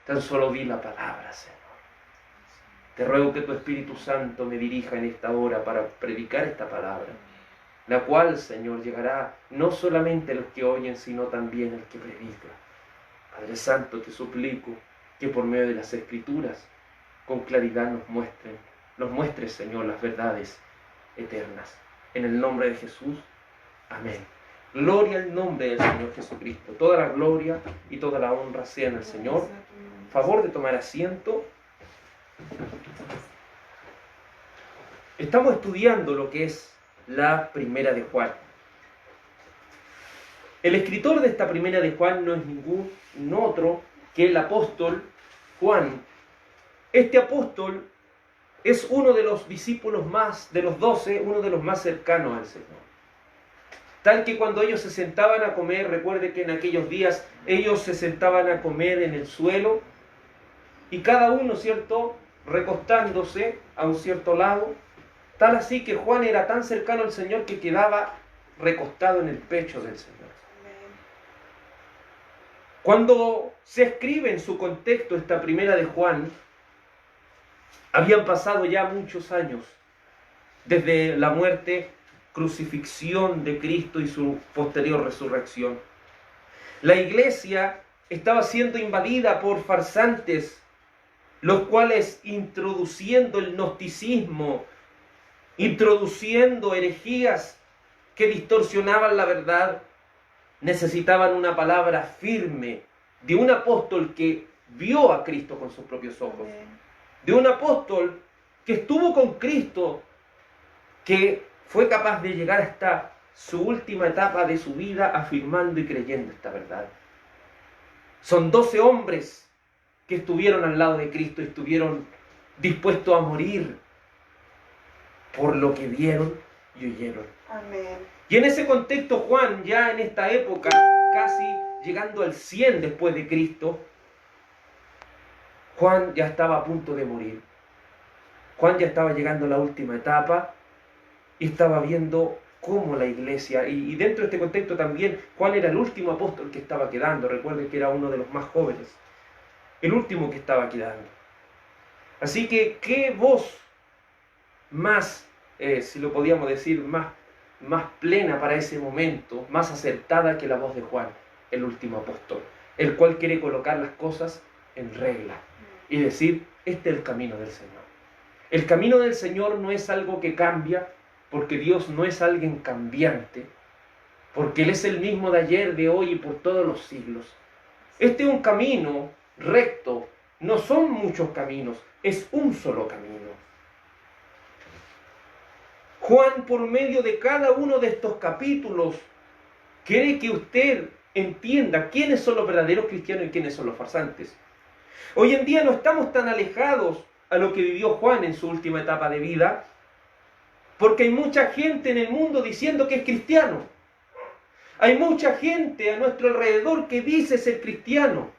Tan solo di la palabra, Señor. Te ruego que tu Espíritu Santo me dirija en esta hora para predicar esta palabra, la cual, Señor, llegará no solamente a los que oyen, sino también al que predica. Padre Santo, te suplico que por medio de las Escrituras, con claridad nos muestres, Señor, las verdades eternas. En el nombre de Jesús, amén. Gloria al nombre del Señor Jesucristo. Toda la gloria y toda la honra sean al Señor. Favor de tomar asiento. Estamos estudiando lo que es la primera de Juan. El escritor de esta primera de Juan no es ningún otro que el apóstol Juan. Este apóstol es uno de los discípulos de los 12, uno de los más cercanos al Señor. Tal que cuando ellos se sentaban a comer, recuerde que en aquellos días ellos se sentaban a comer en el suelo y cada uno, ¿cierto?, recostándose a un cierto lado, tal así que Juan era tan cercano al Señor que quedaba recostado en el pecho del Señor. Cuando se escribe en su contexto esta primera de Juan, habían pasado ya muchos años desde la muerte, crucifixión de Cristo y su posterior resurrección. La iglesia estaba siendo invadida por farsantes, los cuales, introduciendo el gnosticismo, introduciendo herejías que distorsionaban la verdad, necesitaban una palabra firme de un apóstol que vio a Cristo con sus propios ojos, de un apóstol que estuvo con Cristo, que fue capaz de llegar hasta su última etapa de su vida afirmando y creyendo esta verdad. Son 12 hombres que estuvieron al lado de Cristo y estuvieron dispuestos a morir por lo que vieron y oyeron. Amén. Y en ese contexto Juan, ya en esta época, casi llegando al 100 después de Cristo, Juan ya estaba a punto de morir. Juan ya estaba llegando a la última etapa y estaba viendo cómo la iglesia, y dentro de este contexto también, Juan era el último apóstol que estaba quedando. Recuerden que era uno de los más jóvenes, el último que estaba quedando. Así que, ¿qué voz más, si lo podíamos decir, más plena para ese momento, más acertada que la voz de Juan, el último apóstol, el cual quiere colocar las cosas en regla y decir, este es el camino del Señor. El camino del Señor no es algo que cambia, porque Dios no es alguien cambiante, porque Él es el mismo de ayer, de hoy y por todos los siglos. Este es un camino recto, no son muchos caminos, es un solo camino. Juan, por medio de cada uno de estos capítulos, quiere que usted entienda quiénes son los verdaderos cristianos y quiénes son los farsantes. Hoy en día no estamos tan alejados a lo que vivió Juan en su última etapa de vida, porque hay mucha gente en el mundo diciendo que es cristiano. Hay mucha gente a nuestro alrededor que dice ser cristiano.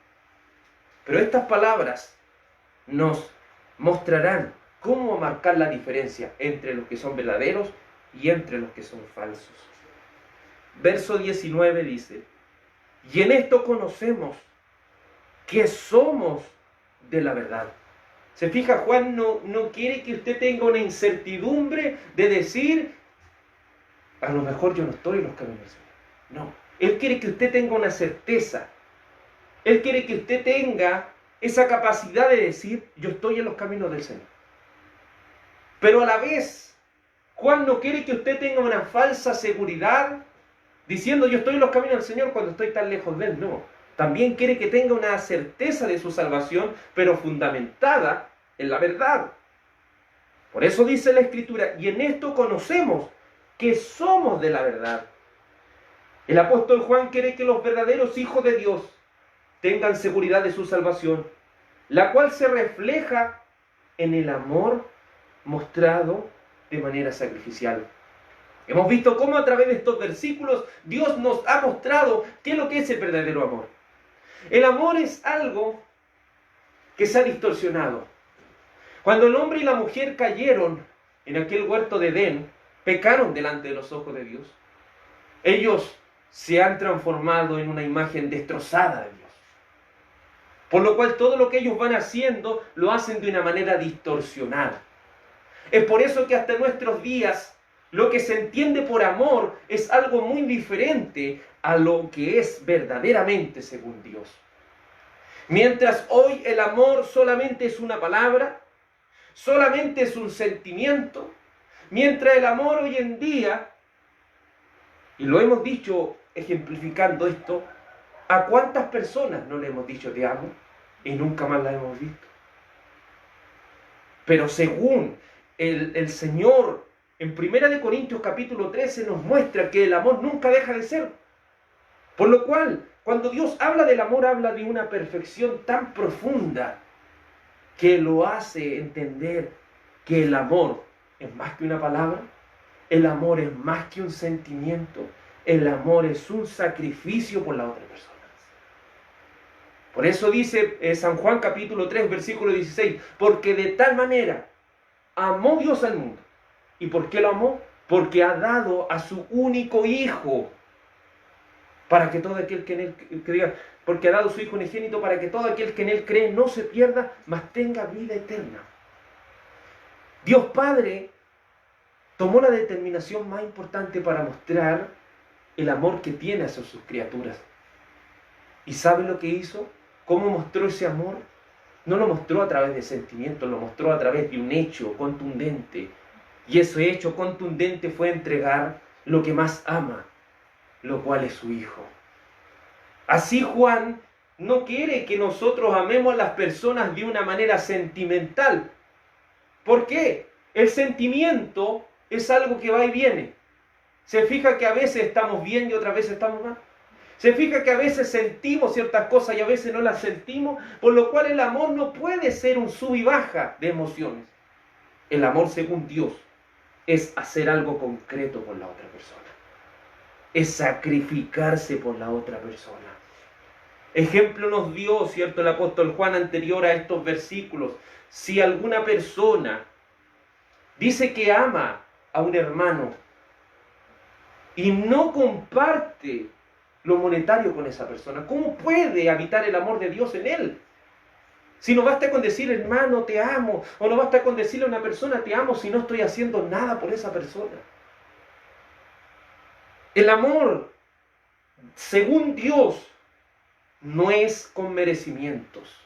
Pero estas palabras nos mostrarán cómo marcar la diferencia entre los que son verdaderos y entre los que son falsos. Verso 19 dice, y en esto conocemos que somos de la verdad. Se fija, Juan no quiere que usted tenga una incertidumbre de decir, a lo mejor yo no estoy en los caminos del Señor. No, Él quiere que usted tenga una certeza. Él quiere que usted tenga esa capacidad de decir, yo estoy en los caminos del Señor. Pero a la vez, Juan no quiere que usted tenga una falsa seguridad diciendo, yo estoy en los caminos del Señor cuando estoy tan lejos de Él. No. También quiere que tenga una certeza de su salvación, pero fundamentada en la verdad. Por eso dice la Escritura, y en esto conocemos que somos de la verdad. El apóstol Juan quiere que los verdaderos hijos de Dios tengan seguridad de su salvación, la cual se refleja en el amor mostrado de manera sacrificial. Hemos visto cómo a través de estos versículos Dios nos ha mostrado qué es lo que es el verdadero amor. El amor es algo que se ha distorsionado. Cuando el hombre y la mujer cayeron en aquel huerto de Edén, pecaron delante de los ojos de Dios. Ellos se han transformado en una imagen destrozada de Dios. Por lo cual todo lo que ellos van haciendo lo hacen de una manera distorsionada. Es por eso que hasta nuestros días lo que se entiende por amor es algo muy diferente a lo que es verdaderamente según Dios. Mientras hoy el amor solamente es una palabra, solamente es un sentimiento, mientras el amor hoy en día, y lo hemos dicho ejemplificando esto, ¿a cuántas personas no le hemos dicho te amo y nunca más la hemos visto? Pero según el Señor, en 1 Corintios capítulo 13 nos muestra que el amor nunca deja de ser. Por lo cual, cuando Dios habla del amor, habla de una perfección tan profunda que lo hace entender que el amor es más que una palabra, el amor es más que un sentimiento, el amor es un sacrificio por la otra persona. Por eso dice San Juan capítulo 3, versículo 16, porque de tal manera amó Dios al mundo. ¿Y por qué lo amó? Porque ha dado a su único Hijo, para que todo aquel que en él crea, porque ha dado a su Hijo unigénito, para que todo aquel que en él cree no se pierda, mas tenga vida eterna. Dios Padre tomó la determinación más importante para mostrar el amor que tiene hacia sus criaturas. ¿Y sabe lo que hizo? ¿Cómo mostró ese amor? No lo mostró a través de sentimientos, lo mostró a través de un hecho contundente. Y ese hecho contundente fue entregar lo que más ama, lo cual es su Hijo. Así Juan no quiere que nosotros amemos a las personas de una manera sentimental. ¿Por qué? El sentimiento es algo que va y viene. Se fija que a veces estamos bien y otras veces estamos mal. Se fija que a veces sentimos ciertas cosas y a veces no las sentimos, por lo cual el amor no puede ser un sub y baja de emociones. El amor según Dios es hacer algo concreto por la otra persona. Es sacrificarse por la otra persona. Ejemplo nos dio, ¿cierto?, el apóstol Juan anterior a estos versículos. Si alguna persona dice que ama a un hermano y no comparte lo monetario con esa persona, ¿cómo puede habitar el amor de Dios en él? Si no basta con decir hermano te amo, o no basta con decirle a una persona te amo si no estoy haciendo nada por esa persona. El amor, según Dios, no es con merecimientos.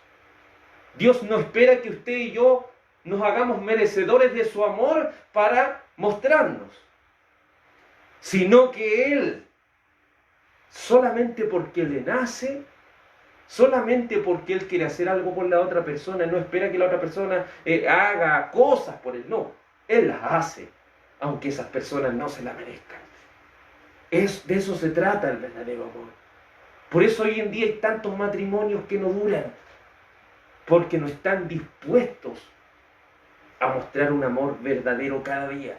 Dios no espera que usted y yo nos hagamos merecedores de su amor para mostrarnos, sino que Él, solamente porque le nace, solamente porque Él quiere hacer algo por la otra persona, no espera que la otra persona haga cosas por Él, no. Él las hace, aunque esas personas no se la merezcan. De eso se trata el verdadero amor. Por eso hoy en día hay tantos matrimonios que no duran, porque no están dispuestos a mostrar un amor verdadero cada día.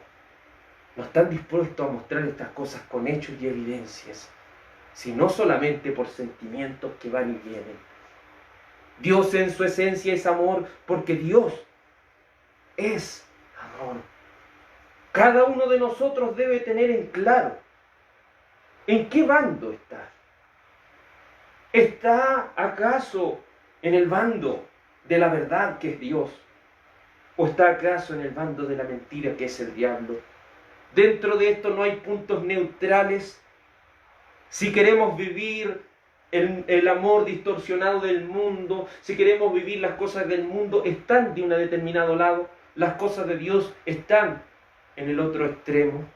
No están dispuestos a mostrar estas cosas con hechos y evidencias, sino solamente por sentimientos que van y vienen. Dios en su esencia es amor, porque Dios es amor. Cada uno de nosotros debe tener en claro en qué bando está. ¿Está acaso en el bando de la verdad, que es Dios? ¿O está acaso en el bando de la mentira, que es el diablo? Dentro de esto no hay puntos neutrales. Si queremos vivir el amor distorsionado del mundo, si queremos vivir las cosas del mundo, están de un determinado lado. Las cosas de Dios están en el otro extremo.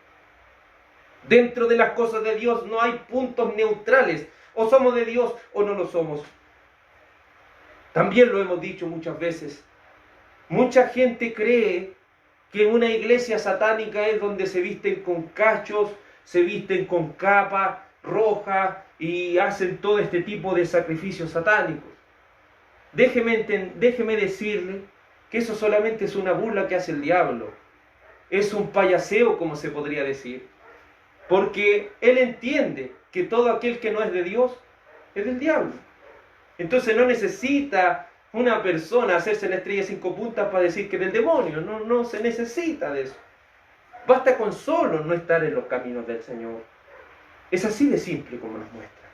Dentro de las cosas de Dios no hay puntos neutrales. O somos de Dios o no lo somos. También lo hemos dicho muchas veces. Mucha gente cree que una iglesia satánica es donde se visten con cachos, se visten con capa roja y hacen todo este tipo de sacrificios satánicos. Déjeme decirle que eso solamente es una burla que hace el diablo. Es un payaseo, como se podría decir. Porque él entiende que todo aquel que no es de Dios es del diablo. Entonces no necesita una persona hacerse la estrella 5 puntas para decir que es del demonio. No se necesita de eso. Basta con solo no estar en los caminos del Señor. Es así de simple como nos muestra.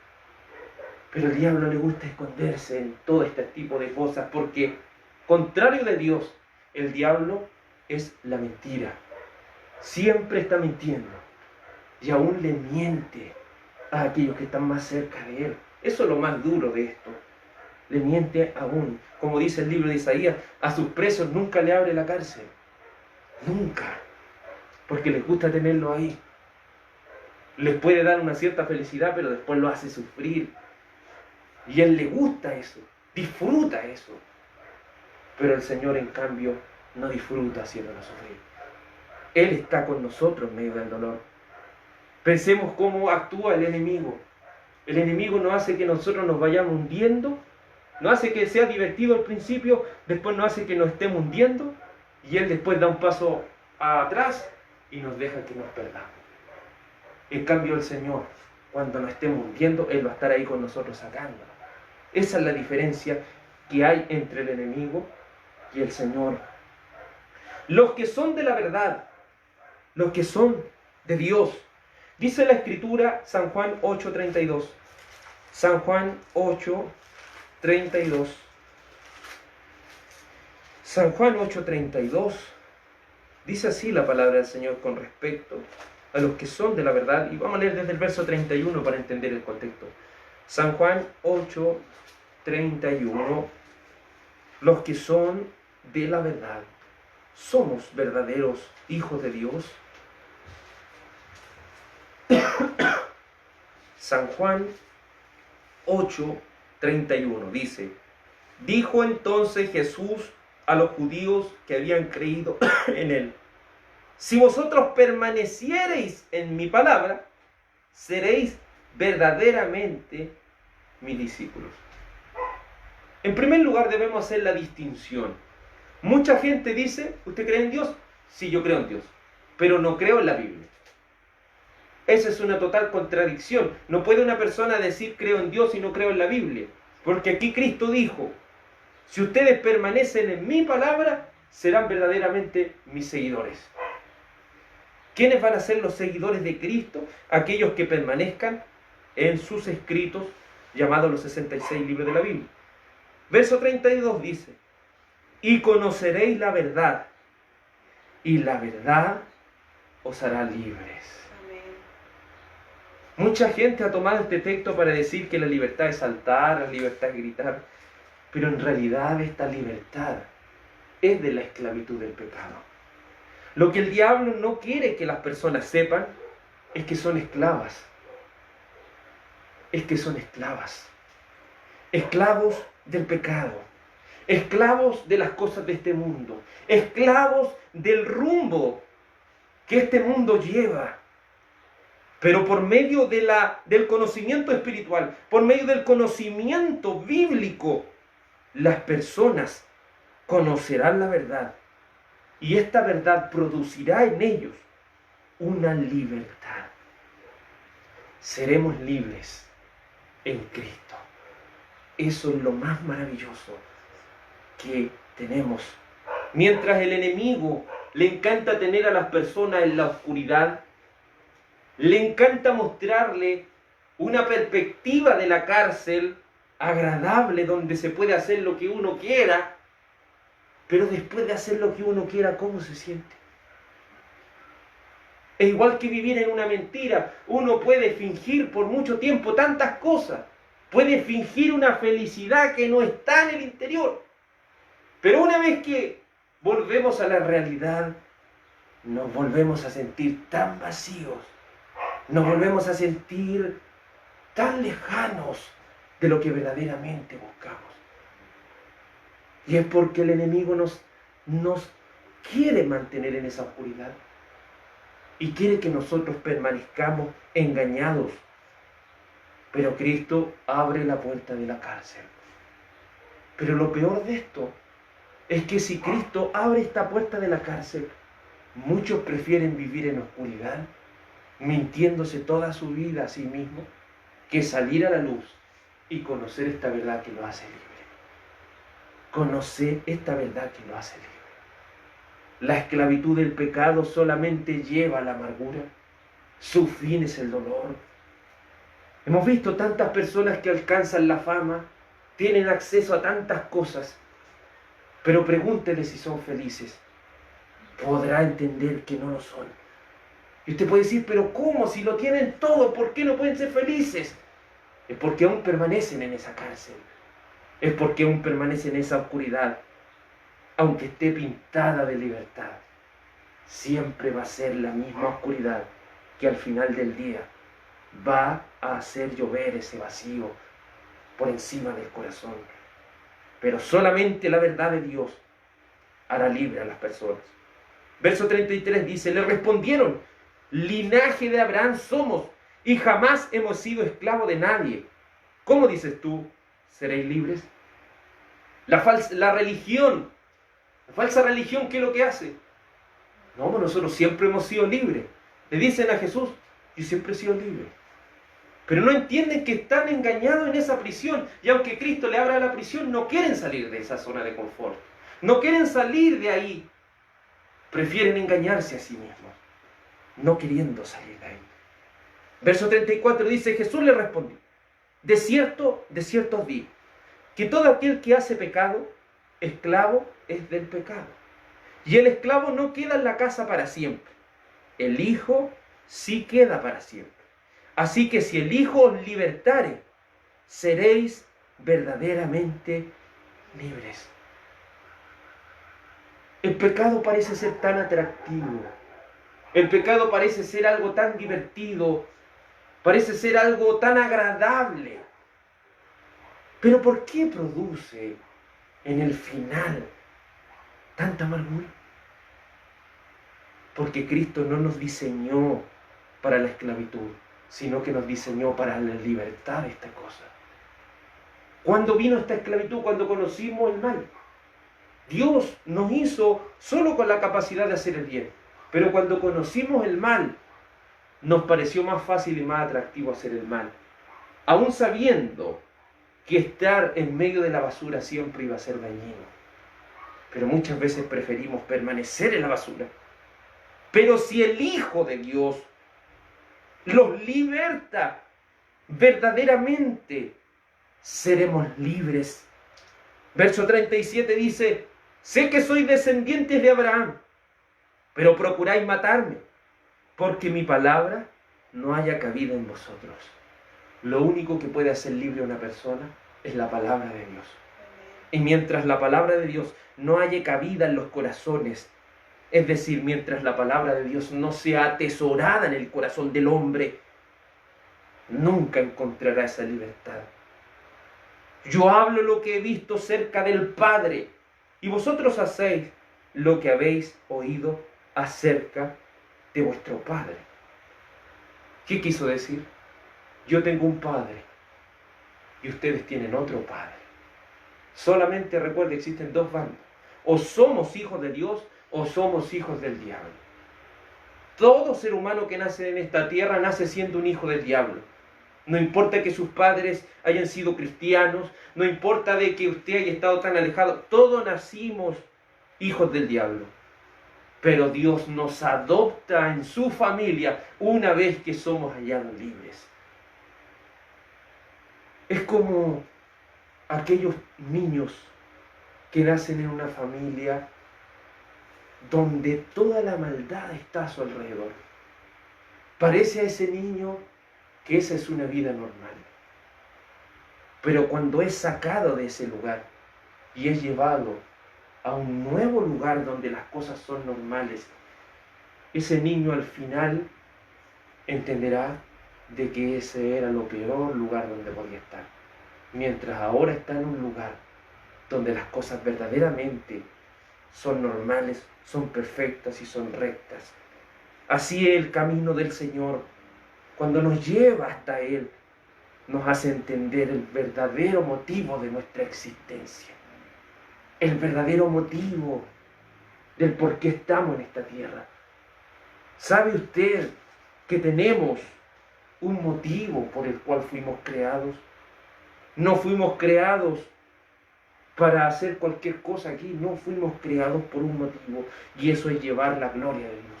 Pero al diablo le gusta esconderse en todo este tipo de cosas porque, contrario de Dios, el diablo es la mentira. Siempre está mintiendo y aún le miente a aquellos que están más cerca de él. Eso es lo más duro de esto. Le miente aún. Como dice el libro de Isaías, a sus presos nunca le abre la cárcel. Nunca. Porque les gusta tenerlo ahí. Les puede dar una cierta felicidad, pero después lo hace sufrir. Y a él le gusta eso, disfruta eso. Pero el Señor, en cambio, no disfruta haciéndolo sufrir. Él está con nosotros en medio del dolor. Pensemos cómo actúa el enemigo. El enemigo no hace que nosotros nos vayamos hundiendo, no hace que sea divertido al principio, después no hace que nos estemos hundiendo, y él después da un paso atrás y nos deja que nos perdamos. En cambio el Señor, cuando nos estemos hundiendo, Él va a estar ahí con nosotros sacándonos. Esa es la diferencia que hay entre el enemigo y el Señor. Los que son de la verdad, los que son de Dios. Dice la Escritura, San Juan 8:32. San Juan 8:32. San Juan 8:32. Dice así la palabra del Señor con respecto a los que son de la verdad. Y vamos a leer desde el verso 31 para entender el contexto. San Juan 8:31. Los que son de la verdad. ¿Somos verdaderos hijos de Dios? San Juan 8:31 dice: dijo entonces Jesús a los judíos que habían creído en él: si vosotros permaneciereis en mi palabra, seréis verdaderamente mis discípulos. En primer lugar debemos hacer la distinción. Mucha gente dice: ¿usted cree en Dios? Sí, yo creo en Dios, pero no creo en la Biblia. Esa es una total contradicción. No puede una persona decir creo en Dios y no creo en la Biblia, porque aquí Cristo dijo: si ustedes permanecen en mi palabra, serán verdaderamente mis seguidores. ¿Quiénes van a ser los seguidores de Cristo? Aquellos que permanezcan en sus escritos, llamados los 66 libros de la Biblia. Verso 32 dice: y conoceréis la verdad, y la verdad os hará libres. Mucha gente ha tomado este texto para decir que la libertad es saltar, la libertad es gritar, pero en realidad esta libertad es de la esclavitud del pecado. Lo que el diablo no quiere que las personas sepan es que son esclavas. Es que son esclavas. Esclavos del pecado. Esclavos de las cosas de este mundo. Esclavos del rumbo que este mundo lleva. Pero por medio del conocimiento espiritual, por medio del conocimiento bíblico, las personas conocerán la verdad. Y esta verdad producirá en ellos una libertad. Seremos libres en Cristo. Eso es lo más maravilloso que tenemos. Mientras el enemigo le encanta tener a las personas en la oscuridad, le encanta mostrarle una perspectiva de la cárcel agradable donde se puede hacer lo que uno quiera, pero después de hacer lo que uno quiera, ¿cómo se siente? Es igual que vivir en una mentira. Uno puede fingir por mucho tiempo tantas cosas. Puede fingir una felicidad que no está en el interior. Pero una vez que volvemos a la realidad, nos volvemos a sentir tan vacíos. Nos volvemos a sentir tan lejanos de lo que verdaderamente buscamos. Y es porque el enemigo nos quiere mantener en esa oscuridad. Y quiere que nosotros permanezcamos engañados. Pero Cristo abre la puerta de la cárcel. Pero lo peor de esto es que si Cristo abre esta puerta de la cárcel, muchos prefieren vivir en oscuridad, mintiéndose toda su vida a sí mismos, que salir a la luz y conocer esta verdad que lo hace libre. Conocer esta verdad que lo hace libre. La esclavitud del pecado solamente lleva a la amargura. Su fin es el dolor. Hemos visto tantas personas que alcanzan la fama, tienen acceso a tantas cosas, pero pregúntele si son felices. Podrá entender que no lo son. Y usted puede decir, pero ¿cómo? Si lo tienen todo, ¿por qué no pueden ser felices? Es porque aún permanecen en esa cárcel. Es porque aún permanecen en esa oscuridad. Aunque esté pintada de libertad, siempre va a ser la misma oscuridad que al final del día va a hacer llover ese vacío por encima del corazón. Pero solamente la verdad de Dios hará libre a las personas. Verso 33 dice, le respondieron, linaje de Abraham somos y jamás hemos sido esclavos de nadie. ¿Cómo dices tú, seréis libres? La falsa religión, ¿qué es lo que hace? No, nosotros siempre hemos sido libres. Le dicen a Jesús, yo siempre he sido libre. Pero no entienden que están engañados en esa prisión. Y aunque Cristo le abra la prisión, no quieren salir de esa zona de confort. No quieren salir de ahí. Prefieren engañarse a sí mismos, no queriendo salir de ahí. Verso 34 dice, Jesús le respondió, de cierto os digo, que todo aquel que hace pecado, esclavo es del pecado. Y el esclavo no queda en la casa para siempre. El Hijo sí queda para siempre. Así que si el Hijo os libertare, seréis verdaderamente libres. El pecado parece ser tan atractivo. El pecado parece ser algo tan divertido. Parece ser algo tan agradable. Pero ¿por qué produce en el final tanta amargura? Porque Cristo no nos diseñó para la esclavitud, sino que nos diseñó para la libertad de esta cosa. ¿Cuándo vino esta esclavitud? Cuando conocimos el mal. Dios nos hizo solo con la capacidad de hacer el bien. Pero cuando conocimos el mal, nos pareció más fácil y más atractivo hacer el mal. Aún sabiendo que estar en medio de la basura siempre iba a ser dañino. Pero muchas veces preferimos permanecer en la basura. Pero si el Hijo de Dios los liberta, verdaderamente seremos libres. Verso 37 dice, sé que sois descendientes de Abraham, pero procuráis matarme, porque mi palabra no haya cabida en vosotros. Lo único que puede hacer libre a una persona es la palabra de Dios. Y mientras la palabra de Dios no haya cabida en los corazones, es decir, mientras la palabra de Dios no sea atesorada en el corazón del hombre, nunca encontrará esa libertad. Yo hablo lo que he visto cerca del Padre, y vosotros hacéis lo que habéis oído acerca de vuestro Padre. ¿Qué quiso decir? Yo tengo un Padre, y ustedes tienen otro Padre. Solamente recuerde, existen dos bandos. O somos hijos de Dios, o somos hijos del diablo. Todo ser humano que nace en esta tierra nace siendo un hijo del diablo. No importa que sus padres hayan sido cristianos, no importa de que usted haya estado tan alejado, todos nacimos hijos del diablo. Pero Dios nos adopta en su familia una vez que somos hallados libres. Es como aquellos niños que nacen en una familia donde toda la maldad está a su alrededor. Parece a ese niño que esa es una vida normal. Pero cuando es sacado de ese lugar y es llevado a un nuevo lugar donde las cosas son normales, ese niño al final entenderá de que ese era lo peor lugar donde podía estar. Mientras ahora está en un lugar donde las cosas verdaderamente son normales, son perfectas y son rectas. Así es el camino del Señor. Cuando nos lleva hasta Él, nos hace entender el verdadero motivo de nuestra existencia. El verdadero motivo del por qué estamos en esta tierra. ¿Sabe usted que tenemos un motivo por el cual fuimos creados? No fuimos creados para hacer cualquier cosa aquí, no fuimos creados por un motivo, y eso es llevar la gloria de Dios.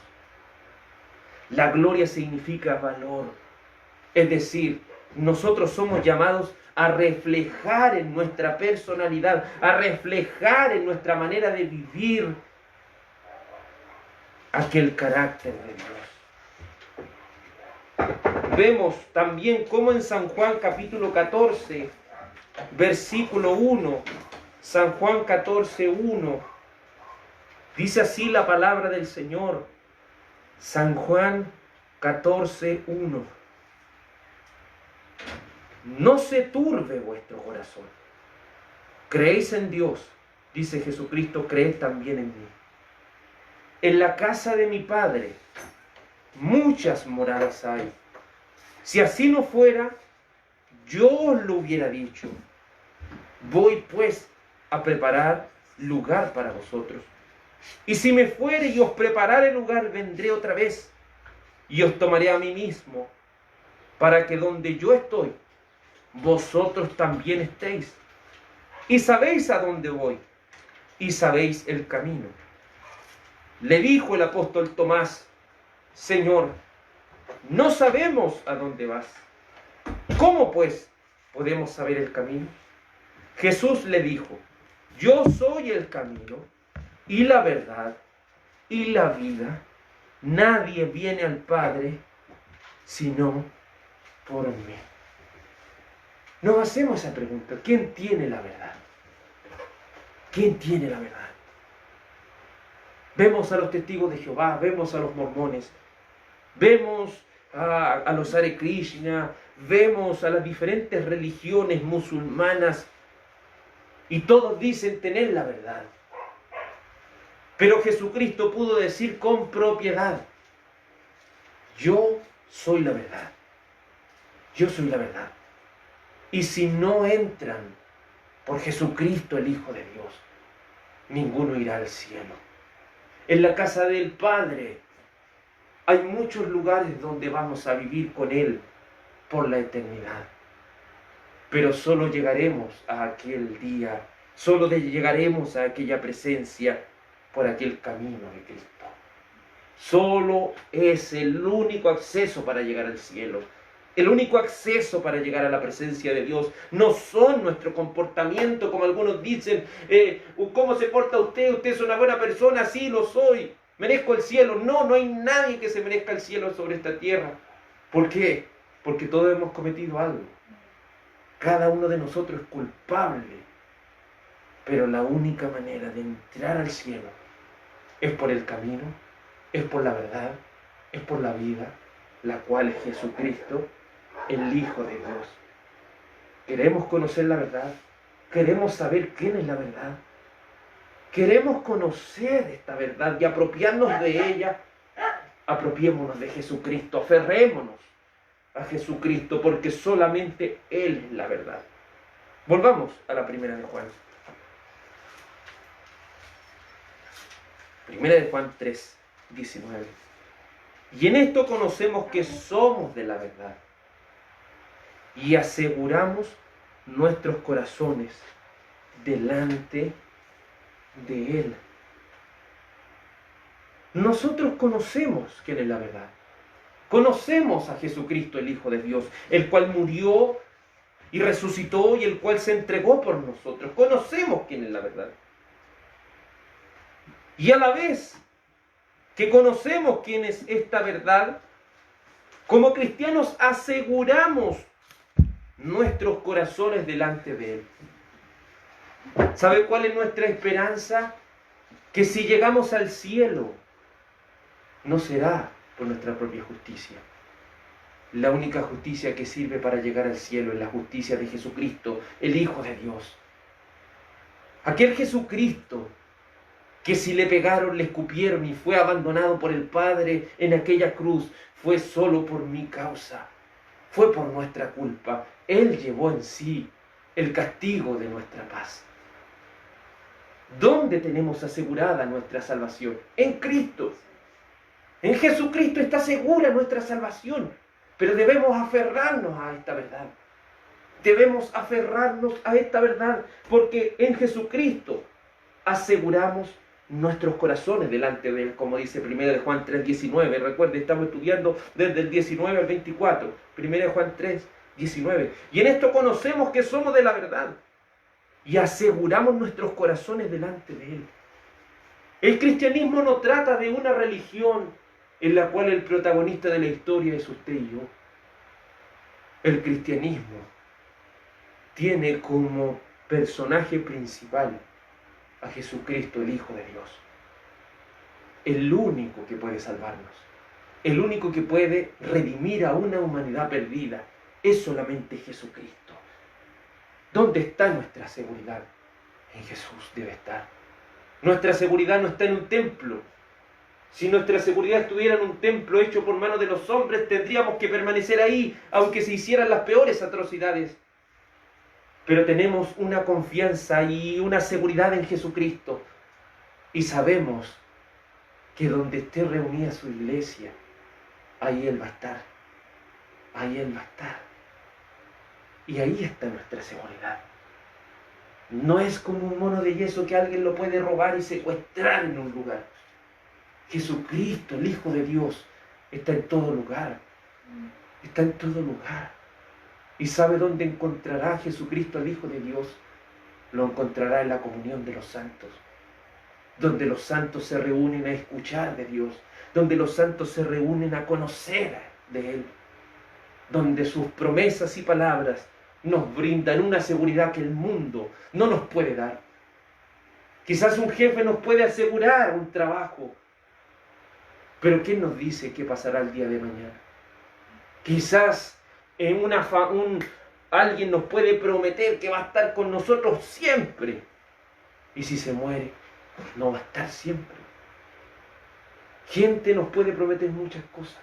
La gloria significa valor, es decir, nosotros somos llamados a reflejar en nuestra personalidad, a reflejar en nuestra manera de vivir aquel carácter de Dios. Vemos también cómo en San Juan capítulo 14, versículo 1, San Juan 14, 1, dice así la palabra del Señor. San Juan 14, 1. No se turbe vuestro corazón. Creéis en Dios, dice Jesucristo, creed también en mí. En la casa de mi Padre muchas moradas hay. Si así no fuera, yo os lo hubiera dicho. Voy pues a preparar lugar para vosotros. Y si me fuere y os preparare lugar, vendré otra vez y os tomaré a mí mismo, para que donde yo estoy, vosotros también estéis. Y sabéis a dónde voy, y sabéis el camino. Le dijo el apóstol Tomás: Señor, no sabemos a dónde vas. ¿Cómo pues podemos saber el camino? Jesús le dijo: yo soy el camino y la verdad y la vida. Nadie viene al Padre sino por mí. Nos hacemos esa pregunta: ¿quién tiene la verdad? ¿Quién tiene la verdad? Vemos a los testigos de Jehová, vemos a los mormones, vemos a los Hare Krishna, vemos a las diferentes religiones musulmanas, y todos dicen tener la verdad. Pero Jesucristo pudo decir con propiedad: yo soy la verdad. Yo soy la verdad. Y si no entran por Jesucristo, el Hijo de Dios, ninguno irá al cielo. En la casa del Padre hay muchos lugares donde vamos a vivir con Él por la eternidad. Pero solo llegaremos a aquel día, solo llegaremos a aquella presencia por aquel camino de Cristo. Solo es el único acceso para llegar al cielo. El único acceso para llegar a la presencia de Dios. No son nuestro comportamiento, como algunos dicen. ¿Cómo se porta usted? Usted es una buena persona. Sí, lo soy. Merezco el cielo. No, no hay nadie que se merezca el cielo sobre esta tierra. ¿Por qué? Porque todos hemos cometido algo. Cada uno de nosotros es culpable. Pero la única manera de entrar al cielo es por el camino, es por la verdad, es por la vida, la cual es Jesucristo, el Hijo de Dios. Queremos conocer la verdad, queremos saber quién es la verdad, queremos conocer esta verdad y apropiarnos de ella. Apropiémonos de Jesucristo, aferrémonos a Jesucristo, porque solamente Él es la verdad. Volvamos a la primera de Juan. Primera de Juan 3, 19. Y en esto conocemos que somos de la verdad y aseguramos nuestros corazones delante de Él. Nosotros conocemos quién es la verdad. Conocemos a Jesucristo, el Hijo de Dios, el cual murió y resucitó y el cual se entregó por nosotros. Conocemos quién es la verdad. Y a la vez que conocemos quién es esta verdad, como cristianos aseguramos nuestros corazones delante de Él. ¿Sabe cuál es nuestra esperanza? Que si llegamos al cielo, no será por nuestra propia justicia. La única justicia que sirve para llegar al cielo es la justicia de Jesucristo, el Hijo de Dios. Aquel Jesucristo que si le pegaron, le escupieron y fue abandonado por el Padre en aquella cruz, fue solo por mi causa, fue por nuestra culpa. Él llevó en sí el castigo de nuestra paz. ¿Dónde tenemos asegurada nuestra salvación? En Cristo. En Jesucristo está segura nuestra salvación, pero debemos aferrarnos a esta verdad. Debemos aferrarnos a esta verdad, porque en Jesucristo aseguramos nuestros corazones delante de Él, como dice 1 de Juan 3, 19. Recuerde, estamos estudiando desde el 19 al 24. 1 de Juan 3, 19. Y en esto conocemos que somos de la verdad y aseguramos nuestros corazones delante de Él. El cristianismo no trata de una religión en la cual el protagonista de la historia es usted y yo. El cristianismo tiene como personaje principal a Jesucristo, el Hijo de Dios. El único que puede salvarnos, el único que puede redimir a una humanidad perdida, es solamente Jesucristo. ¿Dónde está nuestra seguridad? En Jesús debe estar. Nuestra seguridad no está en un templo. Si nuestra seguridad estuviera en un templo hecho por manos de los hombres, tendríamos que permanecer ahí, aunque se hicieran las peores atrocidades. Pero tenemos una confianza y una seguridad en Jesucristo. Y sabemos que donde esté reunida su iglesia, ahí Él va a estar. Ahí Él va a estar. Y ahí está nuestra seguridad. No es como un mono de yeso que alguien lo puede robar y secuestrar en un lugar. Jesucristo, el Hijo de Dios, está en todo lugar. Está en todo lugar. ¿Y sabe dónde encontrará Jesucristo, el Hijo de Dios? Lo encontrará en la comunión de los santos. Donde los santos se reúnen a escuchar de Dios. Donde los santos se reúnen a conocer de Él. Donde sus promesas y palabras nos brindan una seguridad que el mundo no nos puede dar. Quizás un jefe nos puede asegurar un trabajo, pero ¿quién nos dice qué pasará el día de mañana? Quizás alguien nos puede prometer que va a estar con nosotros siempre, y si se muere, no va a estar siempre. Gente nos puede prometer muchas cosas.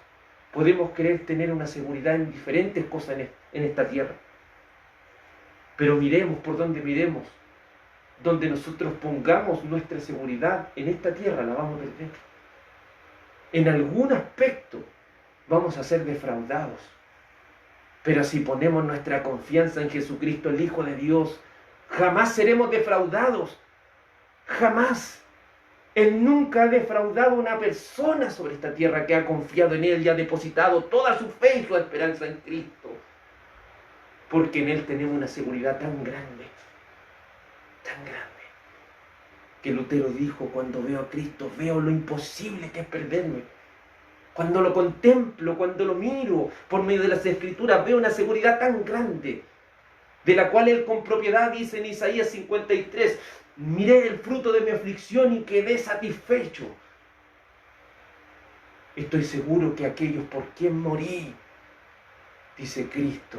Podemos querer tener una seguridad en diferentes cosas en esta tierra. Pero miremos por donde miremos, donde nosotros pongamos nuestra seguridad en esta tierra, la vamos a perder. En algún aspecto vamos a ser defraudados. Pero si ponemos nuestra confianza en Jesucristo, el Hijo de Dios, jamás seremos defraudados. Jamás. Él nunca ha defraudado a una persona sobre esta tierra que ha confiado en Él y ha depositado toda su fe y su esperanza en Cristo. Porque en Él tenemos una seguridad tan grande, que Lutero dijo: cuando veo a Cristo, veo lo imposible que es perderme. Cuando lo contemplo, cuando lo miro por medio de las Escrituras, veo una seguridad tan grande, de la cual Él con propiedad dice en Isaías 53, miré el fruto de mi aflicción y quedé satisfecho. Estoy seguro que aquellos por quien morí, dice Cristo,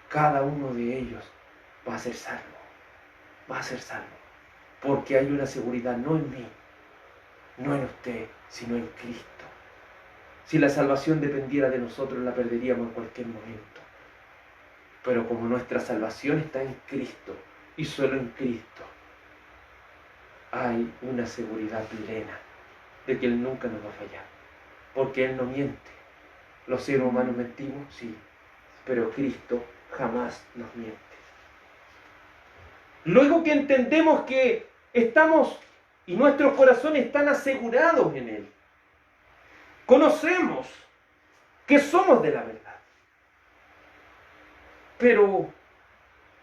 cada uno de ellos va a ser salvo. Va a ser salvo. Porque hay una seguridad no en mí, no en usted, sino en Cristo. Si la salvación dependiera de nosotros, la perderíamos en cualquier momento. Pero como nuestra salvación está en Cristo, y solo en Cristo, hay una seguridad plena de que Él nunca nos va a fallar. Porque Él no miente. Los seres humanos mentimos, sí, pero Cristo jamás nos miente. Luego que entendemos que estamos y nuestros corazones están asegurados en Él, conocemos que somos de la verdad. Pero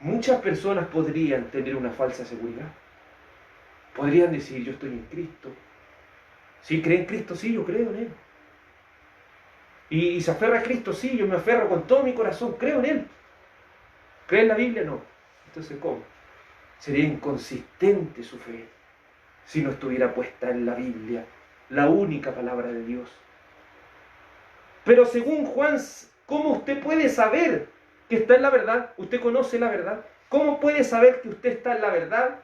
muchas personas podrían tener una falsa seguridad. Podrían decir: yo estoy en Cristo. ¿Sí cree en Cristo? Sí, yo creo en Él. ¿Y se aferra a Cristo? Sí, yo me aferro con todo mi corazón, creo en Él. ¿Cree en la Biblia? No. Entonces, ¿cómo? Sería inconsistente su fe si no estuviera puesta en la Biblia, la única palabra de Dios. Pero según Juan, ¿cómo usted puede saber que está en la verdad? ¿Usted conoce la verdad? ¿Cómo puede saber que usted está en la verdad?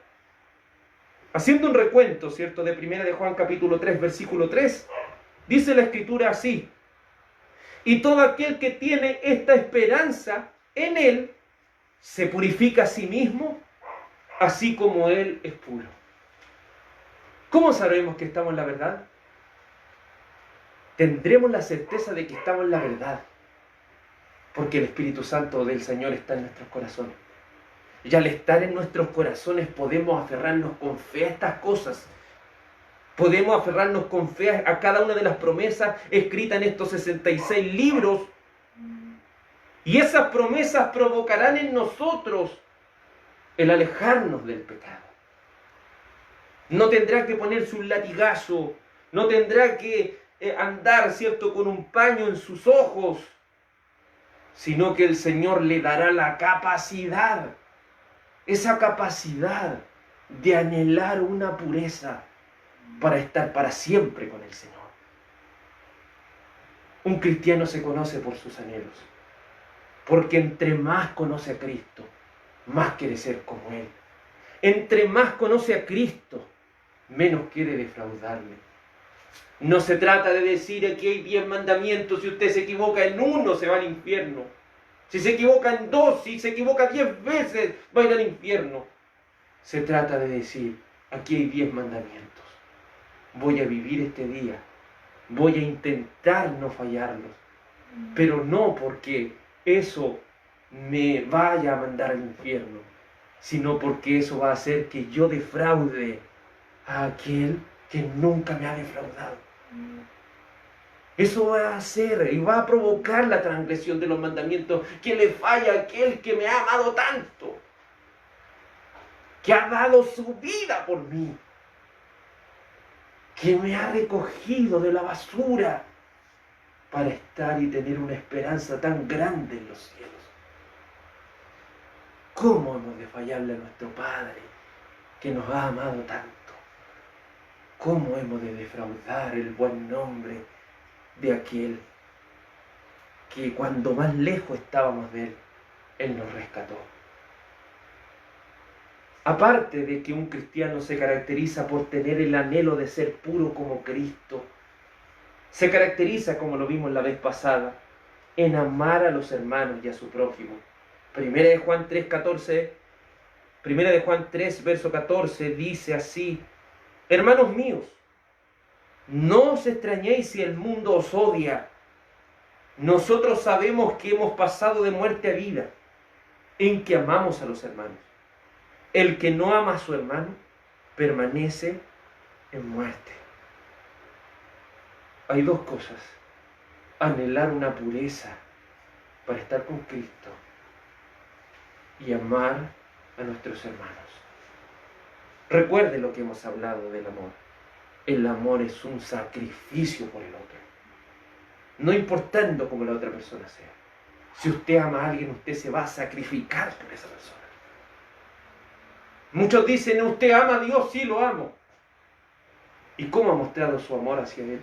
Haciendo un recuento, ¿cierto?, de 1 de Juan capítulo 3, versículo 3, dice la Escritura así: y todo aquel que tiene esta esperanza en Él, se purifica a sí mismo, así como Él es puro. ¿Cómo sabemos que estamos en la verdad? Tendremos la certeza de que estamos en la verdad, porque el Espíritu Santo del Señor está en nuestros corazones. Y al estar en nuestros corazones podemos aferrarnos con fe a estas cosas. Podemos aferrarnos con fe a cada una de las promesas escritas en estos 66 libros Y esas promesas provocarán en nosotros el alejarnos del pecado. No tendrá que ponerse un latigazo, no tendrá que andar, ¿cierto?, con un paño en sus ojos, sino que el Señor le dará la capacidad, esa capacidad de anhelar una pureza para estar para siempre con el Señor. Un cristiano se conoce por sus anhelos, porque entre más conoce a Cristo, más quiere ser como Él. Entre más conoce a Cristo, menos quiere defraudarle. No se trata de decir aquí hay 10 mandamientos, si usted se equivoca en uno se va al infierno. Si se equivoca en 2, si se equivoca 10 veces, va a ir al infierno. Se trata de decir, aquí hay 10 mandamientos. Voy a vivir este día. Voy a intentar no fallarlos. Pero no porque eso me vaya a mandar al infierno, sino porque eso va a hacer que yo defraude a aquel que nunca me ha defraudado. Eso va a hacer y va a provocar la transgresión de los mandamientos, que le falla a aquel que me ha amado tanto, que ha dado su vida por mí, que me ha recogido de la basura para estar y tener una esperanza tan grande en los cielos. ¿Cómo hemos de fallarle a nuestro Padre que nos ha amado tanto? ¿Cómo hemos de defraudar el buen nombre de aquel que cuando más lejos estábamos de Él, Él nos rescató? Aparte de que un cristiano se caracteriza por tener el anhelo de ser puro como Cristo, se caracteriza, como lo vimos la vez pasada, en amar a los hermanos y a su prójimo. Primera de Juan 3, verso 14, dice así: hermanos míos, no os extrañéis si el mundo os odia. Nosotros sabemos que hemos pasado de muerte a vida, en que amamos a los hermanos. El que no ama a su hermano permanece en muerte. Hay dos cosas: anhelar una pureza para estar con Cristo y amar a nuestros hermanos. Recuerde lo que hemos hablado del amor. El amor es un sacrificio por el otro, no importando cómo la otra persona sea. Si usted ama a alguien, usted se va a sacrificar por esa persona. Muchos dicen, usted ama a Dios. Sí, lo amo. ¿Y cómo ha mostrado su amor hacia Él?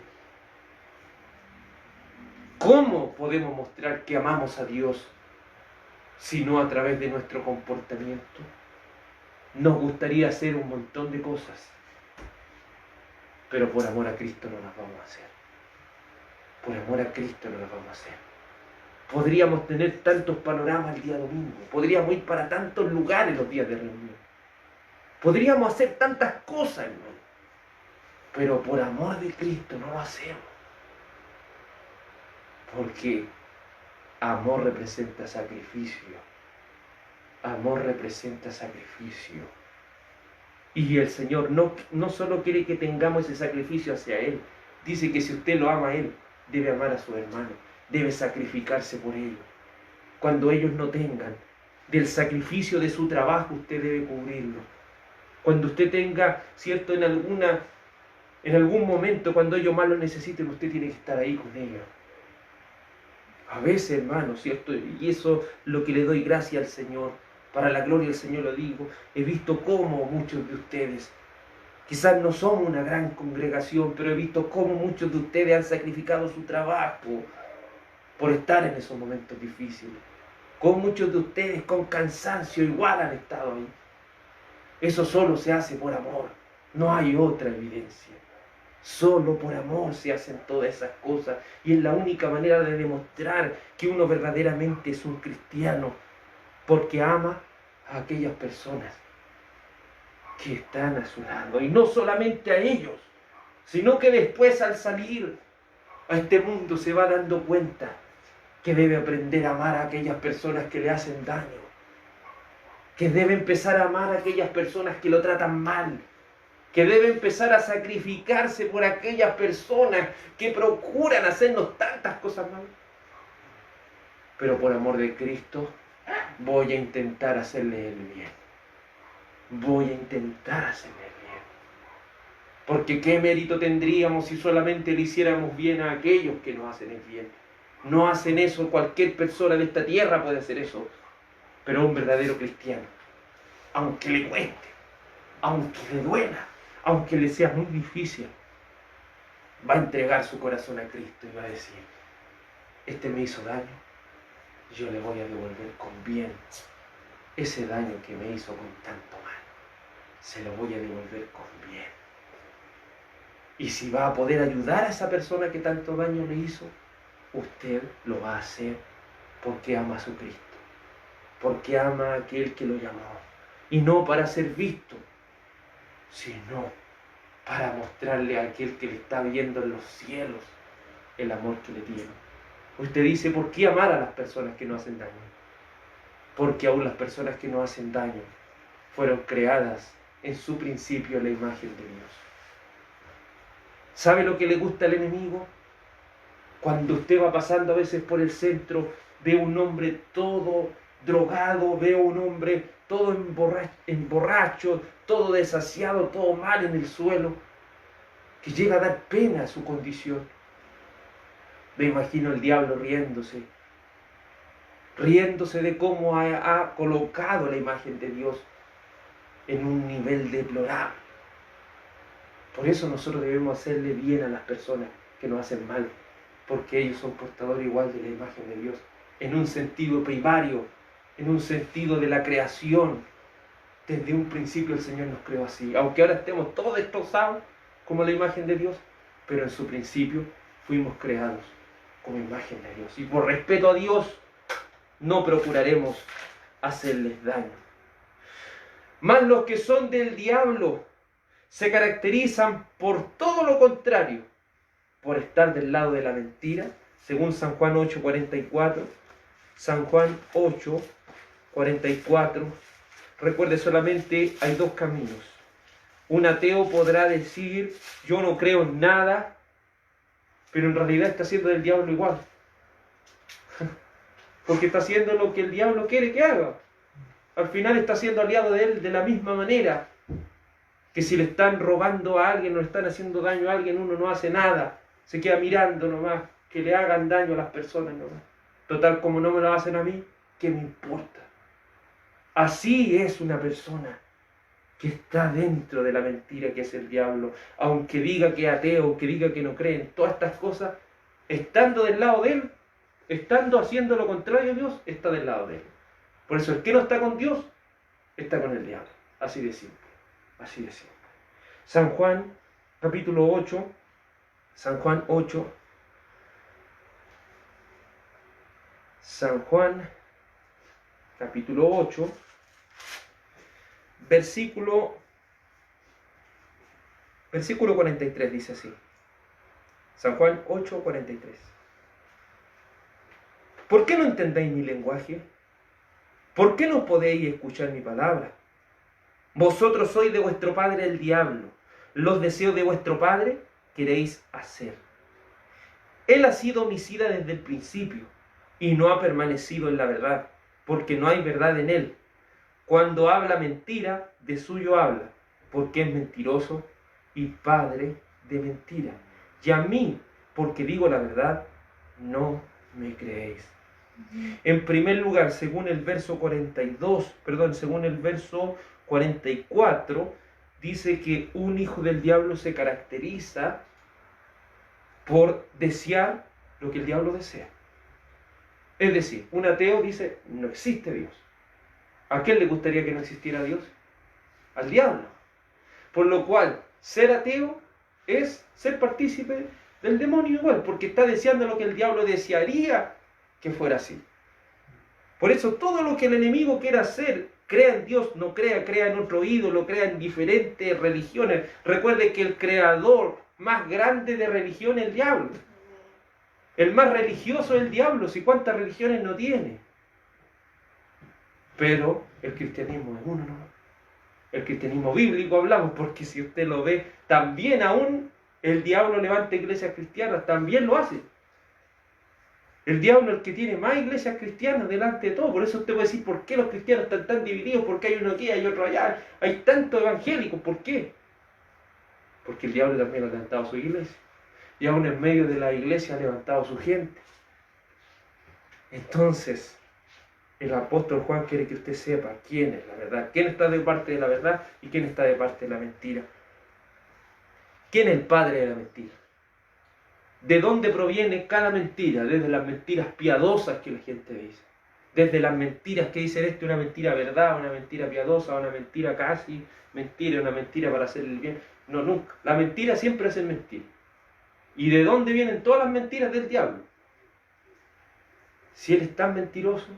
¿Cómo podemos mostrar que amamos a Dios si no a través de nuestro comportamiento? Nos gustaría hacer un montón de cosas, pero por amor a Cristo no las vamos a hacer. Por amor a Cristo no las vamos a hacer. Podríamos tener tantos panoramas el día domingo, podríamos ir para tantos lugares los días de reunión, podríamos hacer tantas cosas, hermano, pero por amor de Cristo no lo hacemos. Porque amor representa sacrificio. Amor representa sacrificio. Y el Señor no solo quiere que tengamos ese sacrificio hacia Él. Dice que si usted lo ama a Él, debe amar a su hermano. Debe sacrificarse por ellos. Cuando ellos no tengan, del sacrificio de su trabajo, usted debe cubrirlo. Cuando usted tenga, ¿cierto?, en algún momento, cuando ellos más lo necesiten, usted tiene que estar ahí con ellos. A veces, hermano, ¿cierto? Y eso es lo que le doy gracias al Señor. Para la gloria del Señor lo digo. He visto cómo muchos de ustedes, quizás no somos una gran congregación, pero he visto cómo muchos de ustedes han sacrificado su trabajo por estar en esos momentos difíciles. Cómo muchos de ustedes con cansancio igual han estado ahí. Eso solo se hace por amor. No hay otra evidencia. Solo por amor se hacen todas esas cosas. Y es la única manera de demostrar que uno verdaderamente es un cristiano. Porque ama a aquellas personas que están a su lado. Y no solamente a ellos, sino que después al salir a este mundo se va dando cuenta que debe aprender a amar a aquellas personas que le hacen daño. Que debe empezar a amar a aquellas personas que lo tratan mal. Que debe empezar a sacrificarse por aquellas personas que procuran hacernos tantas cosas malas. pero por amor de Cristo voy a intentar hacerle el bien. Voy a intentar hacerle el bien. Porque ¿qué mérito tendríamos si solamente le hiciéramos bien a aquellos que nos hacen el bien? No hacen eso, cualquier persona de esta tierra puede hacer eso, pero un verdadero cristiano, aunque le cueste, aunque le duela, aunque le sea muy difícil, va a entregar su corazón a Cristo y va a decir, este me hizo daño, yo le voy a devolver con bien ese daño que me hizo con tanto mal, se lo voy a devolver con bien. Y si va a poder ayudar a esa persona que tanto daño le hizo, usted lo va a hacer porque ama a su Cristo, porque ama a aquel que lo llamó, y no para ser visto, sino para mostrarle a aquel que le está viendo en los cielos el amor que le tiene. Usted dice, ¿por qué amar a las personas que no hacen daño? Porque aún las personas que no hacen daño fueron creadas en su principio a la imagen de Dios. ¿Sabe lo que le gusta al enemigo? Cuando usted va pasando a veces por el centro, ve un hombre todo drogado, ve un hombre todo emborracho, todo desasiado, todo mal en el suelo, que llega a dar pena a su condición. Me imagino el diablo riéndose de cómo ha colocado la imagen de Dios en un nivel deplorable. Por eso nosotros debemos hacerle bien a las personas que nos hacen mal, porque ellos son portadores igual de la imagen de Dios, en un sentido primario, en un sentido de la creación. Desde un principio el Señor nos creó así, aunque ahora estemos todos destrozados como la imagen de Dios, pero en su principio fuimos creados como imagen de Dios. Y por respeto a Dios, no procuraremos hacerles daño. Mas los que son del diablo se caracterizan por todo lo contrario, por estar del lado de la mentira, según San Juan 8:44. San Juan 8:44. Recuerde, solamente hay dos caminos. Un ateo podrá decir, yo no creo en nada, pero en realidad está haciendo del diablo igual. Porque está haciendo lo que el diablo quiere que haga. Al final está siendo aliado de él de la misma manera. Que si le están robando a alguien o le están haciendo daño a alguien, uno no hace nada. Se queda mirando nomás, que le hagan daño a las personas nomás. Total, como no me lo hacen a mí, ¿qué me importa? Así es una persona que está dentro de la mentira que es el diablo. Aunque diga que es ateo, aunque diga que no cree en todas estas cosas, estando del lado de él, estando haciendo lo contrario a Dios, está del lado de él. Por eso el que no está con Dios, está con el diablo. Así de simple. Así de simple. San Juan, capítulo 8. San Juan 8. San Juan, capítulo 8. Versículo 43 dice así. San Juan 8:43. ¿Por qué no entendéis mi lenguaje? ¿Por qué no podéis escuchar mi palabra? Vosotros sois de vuestro padre el diablo. Los deseos de vuestro padre queréis hacer. Él ha sido homicida desde el principio y no ha permanecido en la verdad, porque no hay verdad en él. Cuando habla mentira, de suyo habla, porque es mentiroso y padre de mentira. Y a mí, porque digo la verdad, no me creéis. En primer lugar, según el verso 44, dice que un hijo del diablo se caracteriza por desear lo que el diablo desea. Es decir, un ateo dice, no existe Dios. ¿A quién le gustaría que no existiera Dios? Al diablo. Por lo cual, ser ateo es ser partícipe del demonio igual, porque está deseando lo que el diablo desearía que fuera así. Por eso todo lo que el enemigo quiera hacer, crea en Dios, no crea en otro ídolo, crea en diferentes religiones. Recuerde que el creador más grande de religión es el diablo. El más religioso es el diablo, si cuántas religiones no tiene. Pero el cristianismo es uno, ¿no? El cristianismo bíblico hablamos, porque si usted lo ve, también aún el diablo levanta iglesias cristianas, también lo hace. El diablo es el que tiene más iglesias cristianas delante de todo. Por eso usted puede decir, ¿por qué los cristianos están tan divididos? ¿Por qué hay uno aquí, hay otro allá? Hay tantos evangélicos. ¿Por qué? Porque el diablo también ha levantado su iglesia. Y aún en medio de la iglesia ha levantado su gente. Entonces, el apóstol Juan quiere que usted sepa quién es la verdad, quién está de parte de la verdad y quién está de parte de la mentira. ¿Quién es el padre de la mentira? ¿De dónde proviene cada mentira? Desde las mentiras piadosas que la gente dice. Desde las mentiras que dicen esto, una mentira verdad, una mentira piadosa, una mentira casi mentira, una mentira para hacer el bien. No, nunca. La mentira siempre es el mentira. ¿Y de dónde vienen todas las mentiras del diablo? Si él es tan mentiroso,